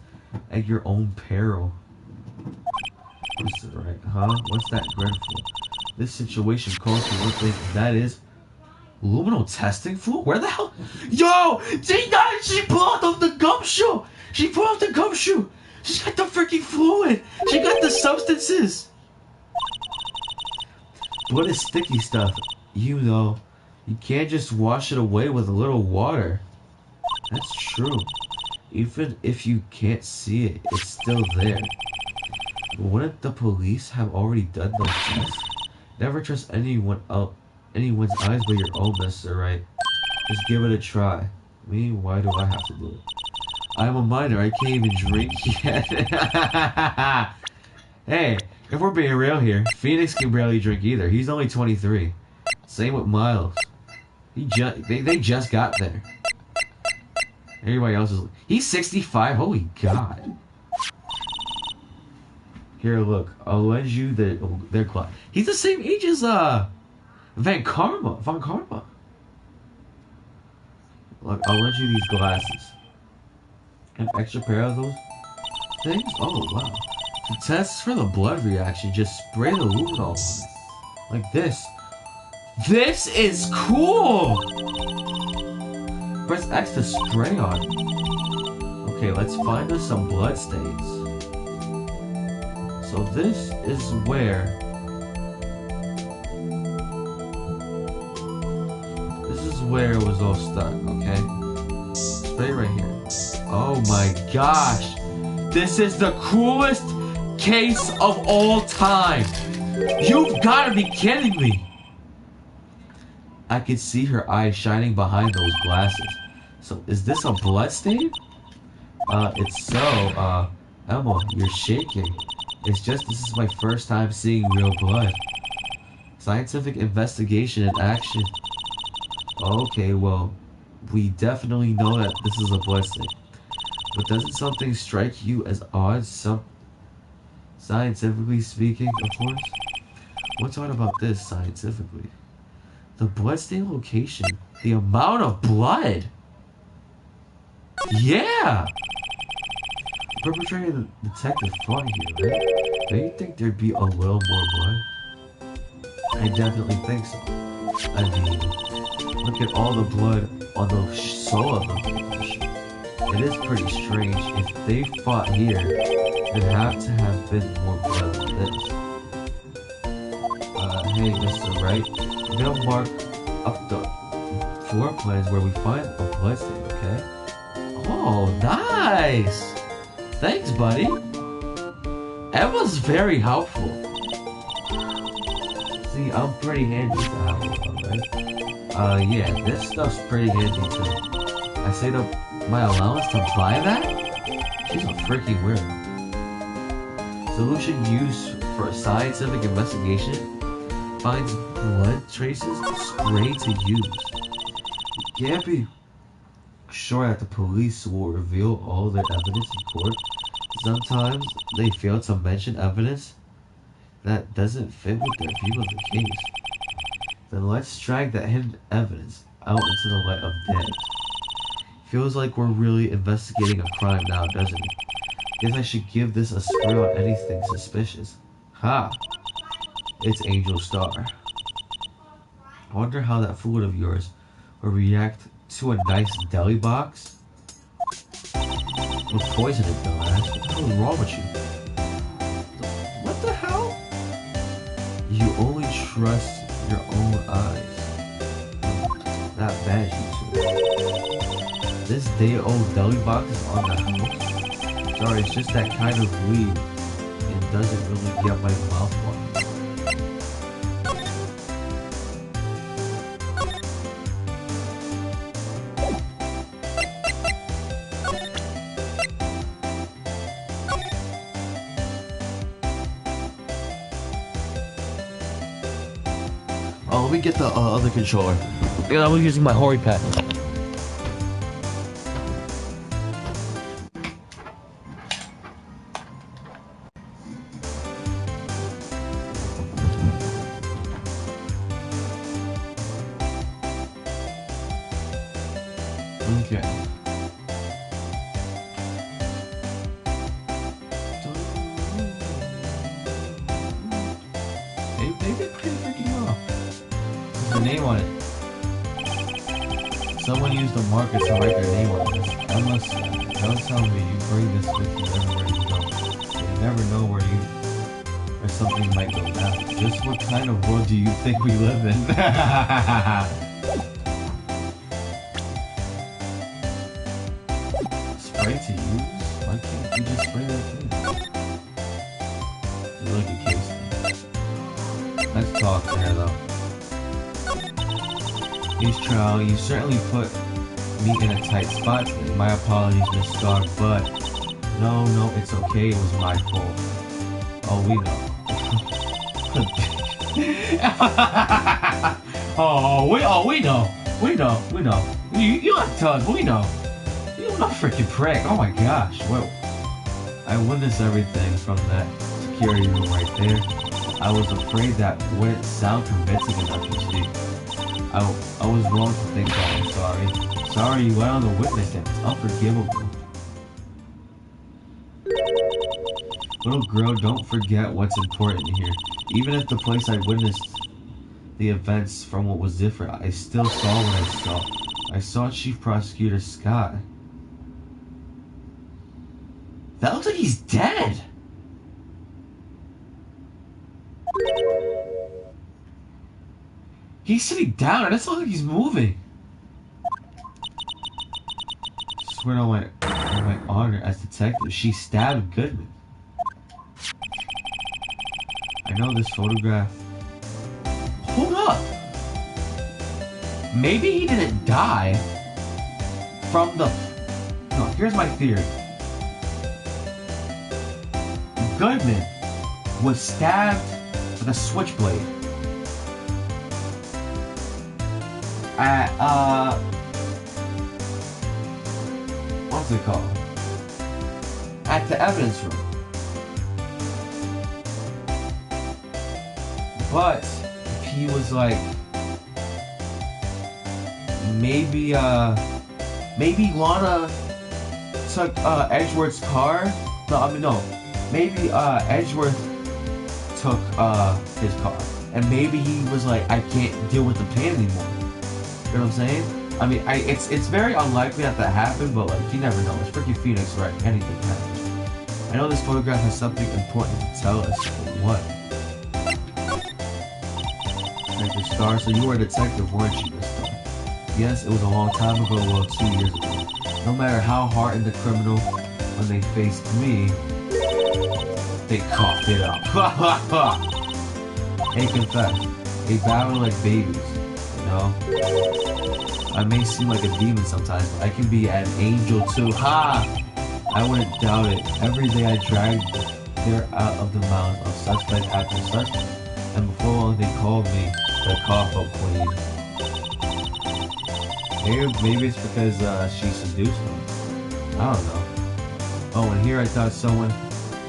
at your own peril. Mr. Wright, huh? What's that grin for? This situation calls for one thing, and that is luminal testing fluid? Where the hell? Yo! She pulled out the gumshoe! She pulled out the gumshoe! She's got the freaking fluid! She got the substances! Blood is sticky stuff. You know, you can't just wash it away with a little water. That's true. Even if you can't see it, it's still there. But wouldn't the police have already done those tests? Never trust anyone's eyes but your own, Mr. Wright. Just give it a try. Me? Why do I have to do it? I'm a minor. I can't even drink yet. Hey, if we're being real here, Phoenix can barely drink either. He's only 23. Same with Miles. They just got there. Everybody else is... He's 65? Holy God. Here, look. I'll lend you their clock. He's the same age as, Von Karma. Look, I'll lend you these glasses. An extra pair of those things? Oh, wow. To test for the blood reaction, just spray the luminol on it. Like this. This is cool! Press X to spray on it. Okay, let's find us some blood stains. So this is where... This is where it was all stuck, okay? Spray right here. Oh my gosh! This is the coolest case of all time! You've gotta be kidding me! I could see her eyes shining behind those glasses. So, is this a blood stain? It's so, Emma, you're shaking. It's just this is my first time seeing real blood. Scientific investigation in action. Okay, well, we definitely know that this is a blood stain. But doesn't something strike you as odd? Scientifically speaking, of course? What's odd about this, scientifically? The bloodstain location. The amount of blood! Yeah! The perpetrator and the detective fought here, right? Don't you think there'd be a little more blood? I definitely think so. I mean, look at all the blood on the sole of them. It is pretty strange. If they fought here, there'd have to have been more blood than this. Hey, Mr. Wright, I'm gonna mark up the floor plans where we find a bloodstain, okay? Oh, nice! Thanks, buddy. Emma's very helpful. See, I'm pretty handy to have right? Yeah, this stuff's pretty handy too. I saved up my allowance to buy that? She's a freaking weirdo. Solution used for a scientific investigation finds blood traces spray to use. You can't be sure that the police will reveal all their evidence in court. Sometimes they fail to mention evidence that doesn't fit with their view of the case. Then let's drag that hidden evidence out into the light of day. Feels like we're really investigating a crime now, doesn't it? Guess I should give this a spray on anything suspicious. Ha! It's Angel Star. I wonder how that fluid of yours will react to a nice deli box. With poison in it, dumbass. What the hell is wrong with you? What the hell? You only trust your own eyes. That bad, you two. This day-old deli box is on the house. Sorry, it's just that kind of weed. It doesn't really get my mouth watering. Oh, let me get the other controller. Yeah, I'm using my Hori pad. Okay. They did pretty freaking well. There's the name on it. Someone used a marker to write their name on this. Don't tell me you bring this with you everywhere you go. You never know where something might go down. Just what kind of world do you think we live in? Spray to use? Why can't you just spray that thing? Look at case thing. Let's talk to her though. Peace, Trial. You certainly put me in a tight spot today. My apologies, Miss Stark, but no, it's okay. It was my fault. Oh, we know. we know. You like to tell us, we know. You're a freaking prick. Oh my gosh. Whoa. I witnessed everything from that security room right there. I was afraid that wouldn't sound convincing enough, you see. I was wrong to think that. I'm sorry. Sorry you went on the witness stand. It's unforgivable. Little girl, don't forget what's important here. Even if the place I witnessed the events from what was different, I still saw what I saw. I saw Chief Prosecutor Scott. That looks like he's dead! He's sitting down, it doesn't look like he's moving. I swear on my honor as detective, she stabbed Goodman. I know this photograph. Hold up! Maybe he didn't die from the... No, here's my theory. Goodman was stabbed with a switchblade at, what's it called? At the evidence room. But if he was like, maybe Lana took Edgeworth's car. No, maybe Edgeworth took his car, and maybe he was like, I can't deal with the pain anymore. You know what I'm saying? I mean, it's very unlikely that happened, but like, you never know. It's freaking Phoenix, right? Anything can happen. I know this photograph has something important to tell us. What? Detective Star, so you were a detective, weren't you, Miss Star? Yes, it was a long time ago, well, 2 years ago. No matter how hardened the criminal, when they faced me, they coughed it up. Ha ha ha! Hey, confess, they battle like babies, you know? I may seem like a demon sometimes, but I can be an angel too. Ha! I wouldn't doubt it. Every day I dragged her out of the mouths of suspect after suspect, and before long they called me the cough-up queen. Maybe it's because she seduced them. I don't know. Oh, and here I thought someone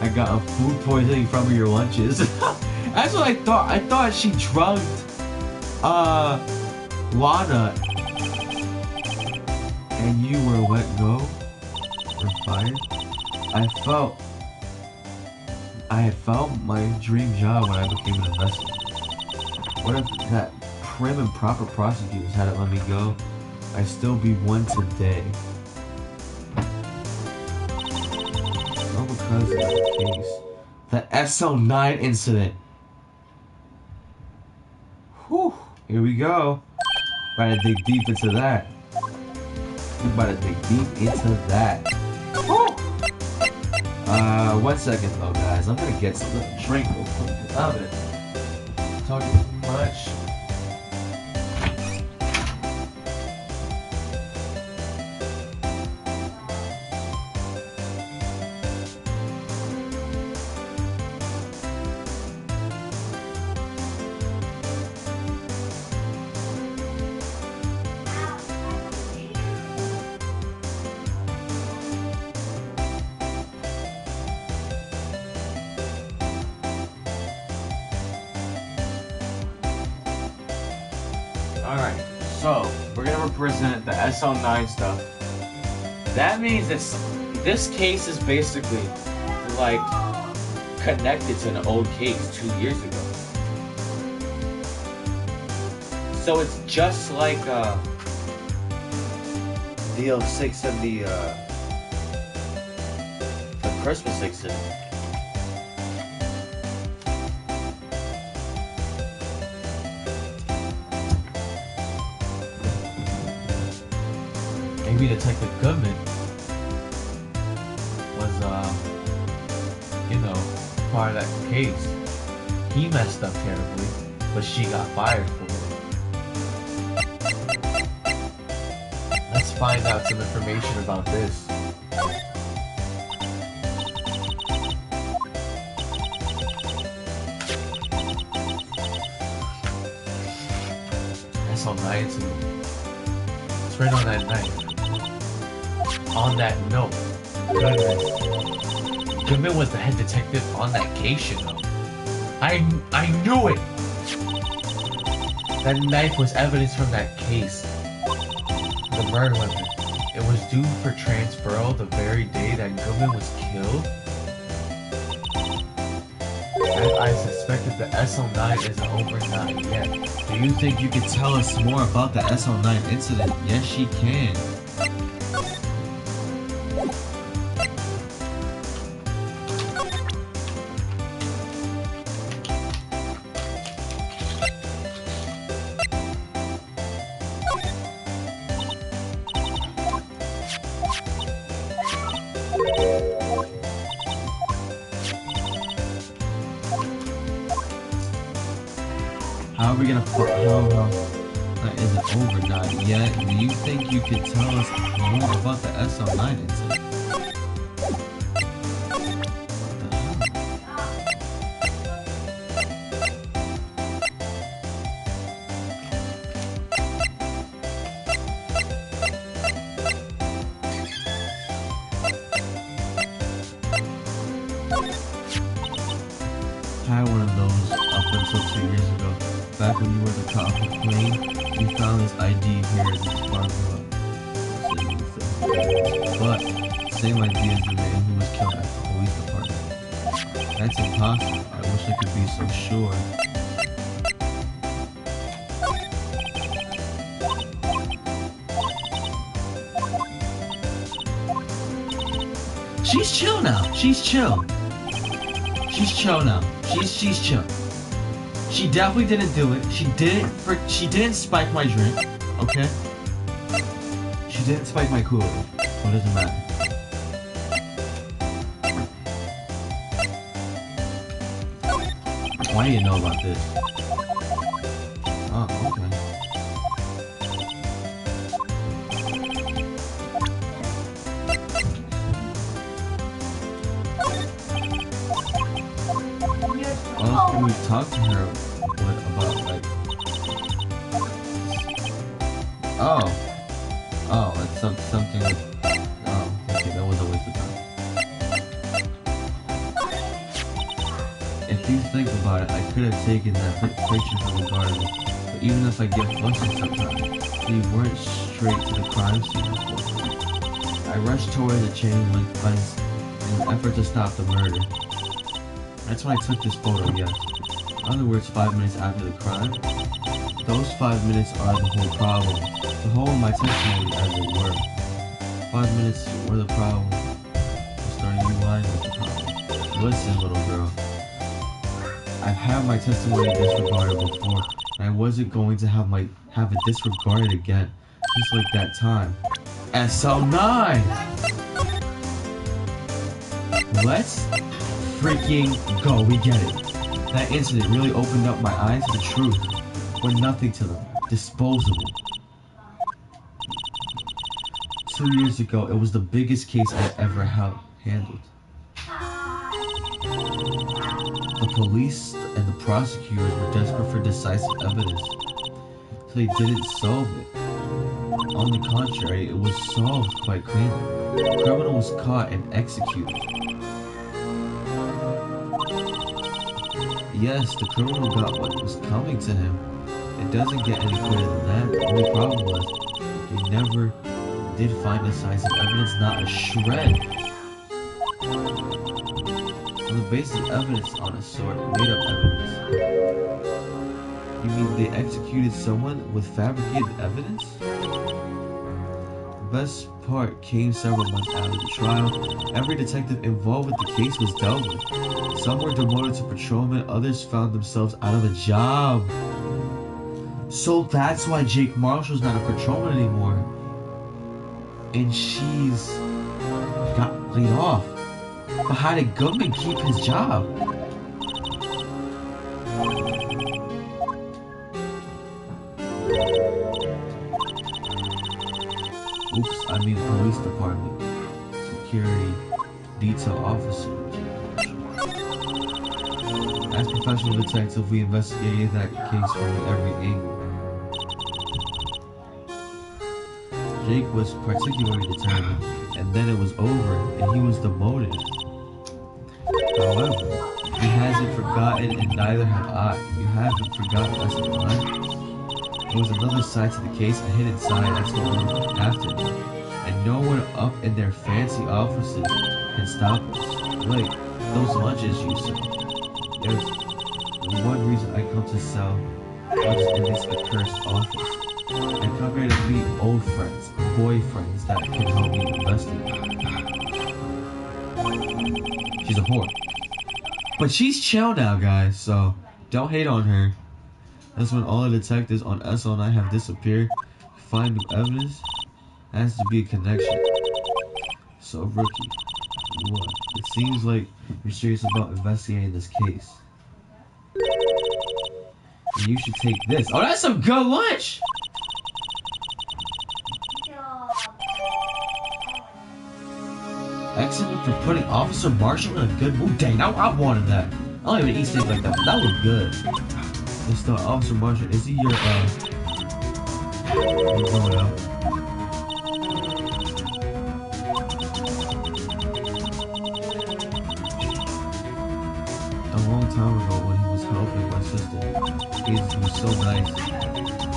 had gotten food poisoning from your lunches. That's what I thought. I thought she drugged Lana and you were let go or fired. I had found my dream job when I became an investor. What if that prim and proper prosecutors hadn't let me go? I'd still be one today. All because of the case. The SO9 incident. Whew. Here we go. About to dig deep into that. We're about to dig deep into that. Whew. 1 second though, guys. I'm gonna get some little drink real quick. Love it. Talking too much. Alright, so we're gonna represent the SO9 stuff. That means this case is basically like connected to an old case 2 years ago. So it's just like the 06 and the Christmas incident. Maybe Detective Goodman was, part of that case. He messed up terribly, but she got fired for it. Let's find out some information about this. That's on 9 incident. It's right on that night. On that note, Goodman was the head detective on that case, you know. I knew it! That knife was evidence from that case. The murder weapon. It was due for transferal the very day that Goodman was killed. I suspected the SO9 isn't over, not yet. Do you think you could tell us more about the SO9 incident? Yes, she can. How are we gonna how that isn't over not yet? Do you think you could tell us more about the SO9 incident? I had one of those up until 2 years ago. Back when you were the top of the plane, we found this ID here in this parking lot. But, same ID as the man who was killed at the police department. That's impossible. I wish I could be so sure. She's chill now. She's chill. She's chill now. She's chill. She definitely didn't do it. She didn't spike my drink. Okay? She didn't spike my Kool-Aid. What does it matter? Why do you know about this? Oh, okay. Well, can we talk to her about, like... Oh, it's something like... Oh, okay, that was a waste of time. If you think about about it, I could have taken that picture from the garden. But even if I get flustered sometimes, they weren't straight to the crime scene before. I rushed toward the chain link fence in an effort to stop the murder. That's when I took this photo, yes. In other words, 5 minutes after the crime. Those 5 minutes are the whole problem. The whole of my testimony, as it were. 5 minutes were the problem. The starting you lying was the problem. Listen, little girl. I've had my testimony disregarded before, and I wasn't going to have it disregarded again, just like that time. SL9! Let's freaking go. We get it. That incident really opened up my eyes to the truth. We're nothing to them. Disposable. 2 years ago, it was the biggest case I ever handled. The police and the prosecutors were desperate for decisive evidence, so they didn't solve it. On the contrary, it was solved quite cleanly. The criminal was caught and executed. Yes, the criminal got what was coming to him. It doesn't get any clearer than that. The only problem was, they never did find decisive evidence, not a shred. On the basis of evidence on a sort, made up evidence. You mean they executed someone with fabricated evidence? The best part came several months after the trial. Every detective involved with the case was dealt with. Some were demoted to patrolmen, others found themselves out of a job. So that's why Jake Marshall's not a patrolman anymore. And she's got laid off. But how did Goodman keep his job? Oops, I mean police department. Security detail officer. As professional detectives, we investigated that case from every angle. Jake was particularly determined, and then it was over, and he was demoted. However, he hasn't forgotten, and neither have I. You haven't forgotten us in life. There was another side to the case, a hidden side that's what we're after. And no one up in their fancy offices can stop us. Wait, those lunches you sell. There's one reason I come to sell lunches in this accursed office. I come here to meet old friends, boyfriends that can help me investigate. She's a whore. But she's chill now, guys, so don't hate on her. That's when all the detectives on SL9 have disappeared. Find new evidence. Has to be a connection. So, Rookie, what? It seems like you're serious about investigating this case. And you should take this. Oh, that's some good lunch! Excellent for putting Officer Marshall in a good mood. Dang, I wanted that. I don't even eat steak like that, but that looked good. Let's start. Officer Marshall, is he your, going out? A long time ago when he was helping my sister, he was so nice.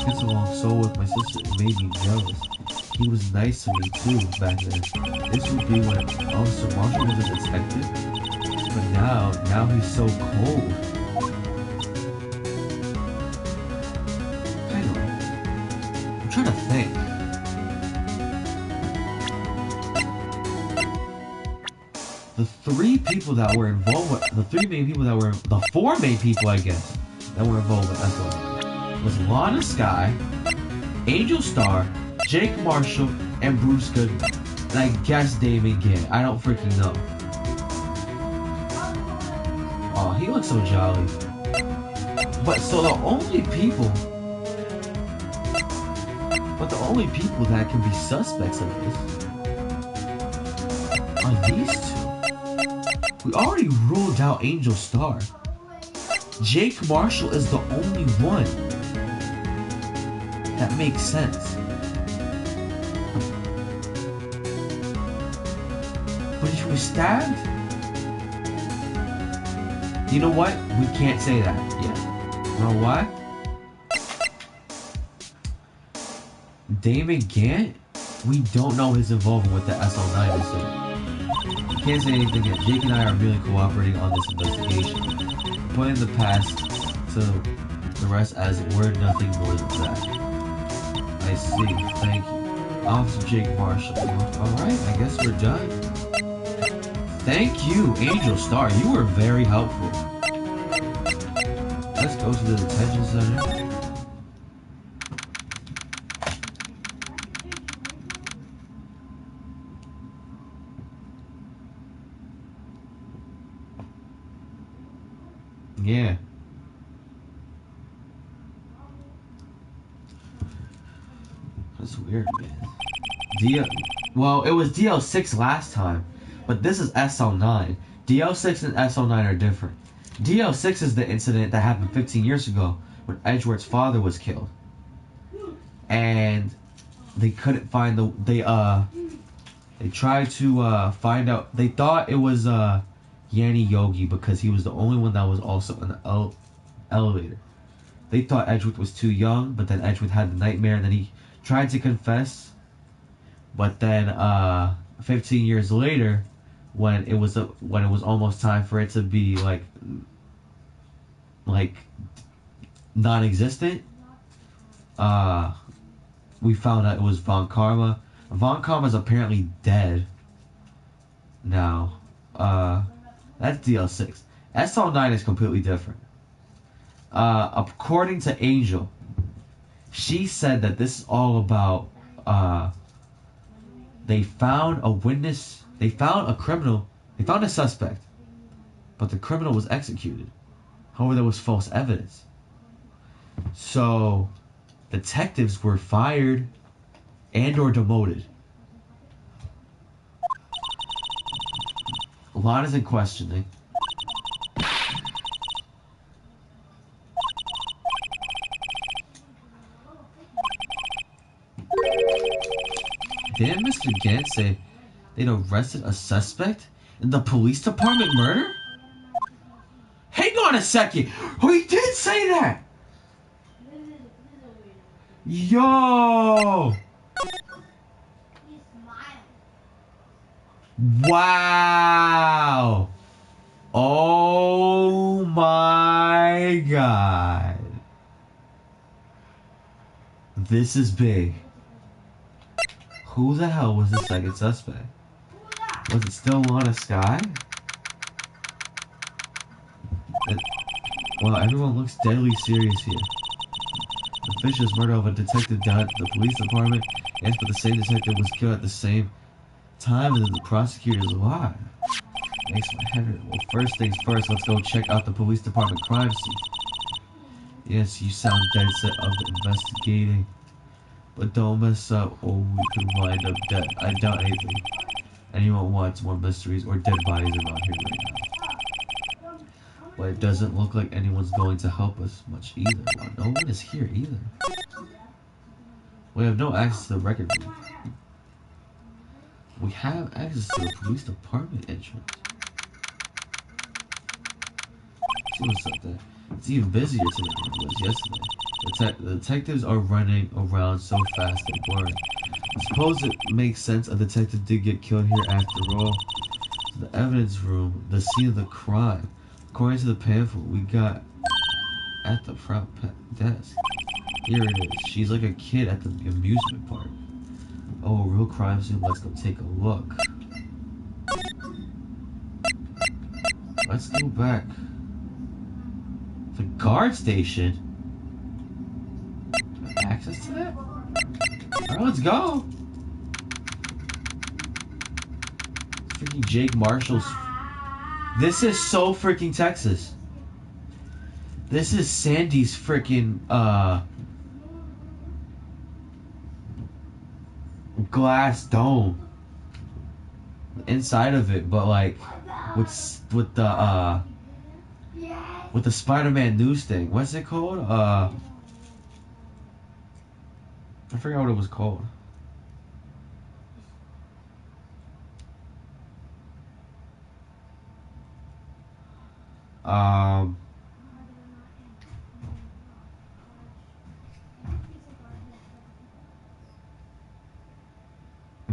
Gets along so with my sister, it made me jealous. He was nice to me too back then. This would be when Officer Marshall was a detective. But now he's so cold. Hang on. I'm trying to think. The three people that were involved with, the four main people, I guess, that were involved with SL was Lana Skye, Angel Starr, Jake Marshall, and Bruce Goodman. And I guess Damon Gant. I don't freaking know. Oh, he looks so jolly. But so the only people that can be suspects of this are these two. We already ruled out Angel Starr. Jake Marshall is the only one that makes sense. But he was stabbed? you know what? We can't say that yet. You know why? Damon Gant, we don't know his involvement with the SL9, so we can't say anything yet. Jake and I are really cooperating on this investigation, putting the past to the rest as we're nothing more than that. I see, thank you. Officer Jake Marshall. Alright, I guess we're done. Thank you, Angel Star. You were very helpful. Let's go to the detention center. Yeah. That's weird, man. Well, it was DL6 last time, but this is SL9. DL6 and SL9 are different. DL6 is the incident that happened 15 years ago when Edgeworth's father was killed. And they couldn't find they tried to find out. They thought it was Yanni Yogi because he was the only one that was also in the elevator. They thought Edgeworth was too young, but then Edgeworth had the nightmare, and then he tried to confess. But then 15 years later, when it was almost time for it to be like non-existent, we found out it was Von Karma. Von Karma's apparently dead now. That's DL6. SL9 is completely different. According to Angel, she said that this is all about they found a witness, they found a criminal, they found a suspect, but the criminal was executed. However, there was false evidence. So detectives were fired and or demoted. Lana's in questioning. Didn't Mr. Gant say they'd arrested a suspect in the police department murder? Hang on a second! Oh, he did say that! Yo! Wow! Oh my god. This is big. Who the hell was the second suspect? Was it still Lana Sky? Well, everyone looks deadly serious here. The vicious murder of a detective down at the police department, yes, but the same detective was killed at the same time as the prosecutor's alive. Makes my head hurt. Well, first things first, let's go check out the police department crime scene. Yes, you sound dead set of investigating. But don't mess up or we could wind up dead. I doubt anything. Anyone wants more mysteries or dead bodies around here right now. But it doesn't look like anyone's going to help us much either. Well, no one is here either. We have no access to the record room. We have access to the police department entrance. See what's up there. It's even busier today than it was yesterday. The detectives are running around so fast they blur. I suppose it makes sense a detective did get killed here after all. The evidence room, the scene of the crime. According to the pamphlet we got at the front desk. Here it is. She's like a kid at the amusement park. Oh, a real crime scene. Let's go take a look. Let's go back. The guard station? Access to that? Alright, let's go. Freaking Jake Marshall's. This is so freaking Texas. This is Sandy's freaking glass dome. Inside of it, but like with the Spider-Man news thing. What's it called? I forgot what it was called.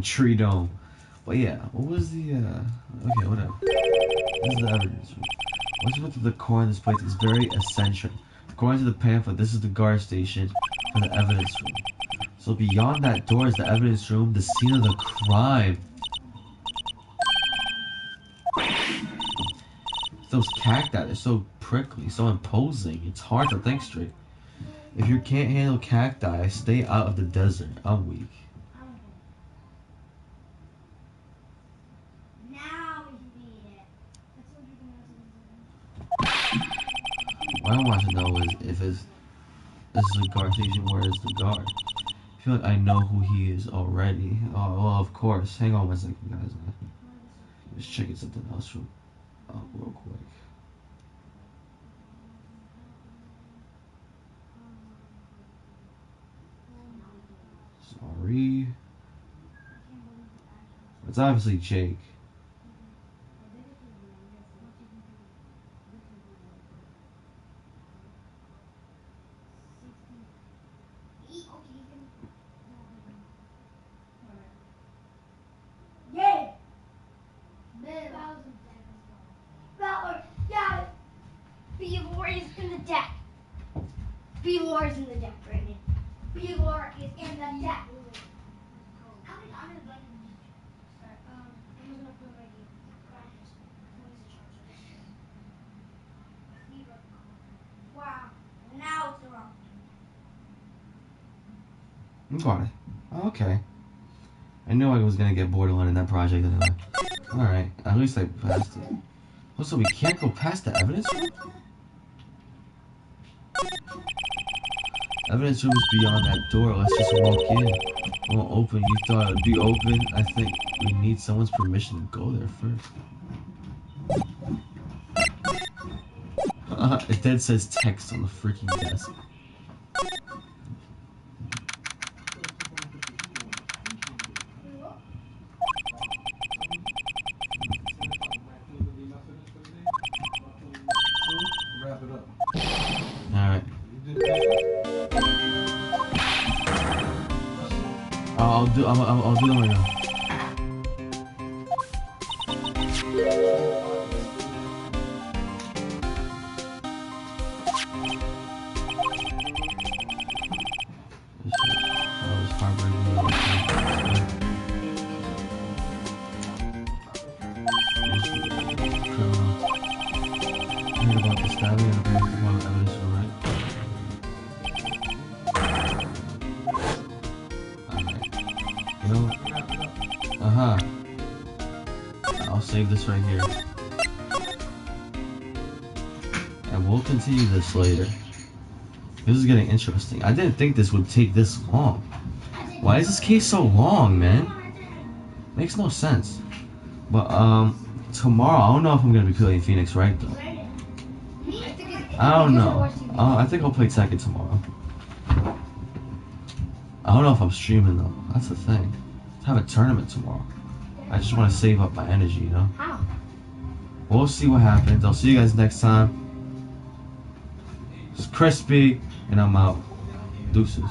Tree dome. But yeah, what was the okay, whatever. This is the evidence room. What's with the decor in this place is very eccentric. According to the pamphlet, this is the guard station for the evidence room. So beyond that door is the evidence room, the scene of the crime. Those cacti, they're so prickly, so imposing. It's hard to think straight. If you can't handle cacti, stay out of the desert. I'm weak. Now we can eat it. What I want to know is if this is a guard station, where is the guard? I feel like I know who he is already. Oh, well, of course. Hang on one second, guys. Just checking something else real quick. Sorry. It's obviously Jake. Yeah. Yeah. Belor is in the deck. Belor is in the deck, Brandon. Belor is in the deck. Wow. Now it's wrong. Got it. Okay. I knew I was gonna get borderline in that project anyway. Alright, at least I passed it. Oh, so we can't go past the evidence room? Evidence room is beyond that door. Let's just walk in. It won't open. You thought it would be open? I think we need someone's permission to go there first. It then says text on the freaking desk. Wrap it up. Alright. I'll do them right now. I'll save this right here. And we'll continue this later. This is getting interesting. I didn't think this would take this long. Why is this case so long, man? Makes no sense. But, tomorrow, I don't know if I'm gonna be playing Phoenix Wright, though. I don't know. I think I'll play Tekken tomorrow. I don't know if I'm streaming, though. That's the thing. I have a tournament tomorrow. I just want to save up my energy, you know? How? We'll see what happens. I'll see you guys next time. It's Crispy, and I'm out. Deuces.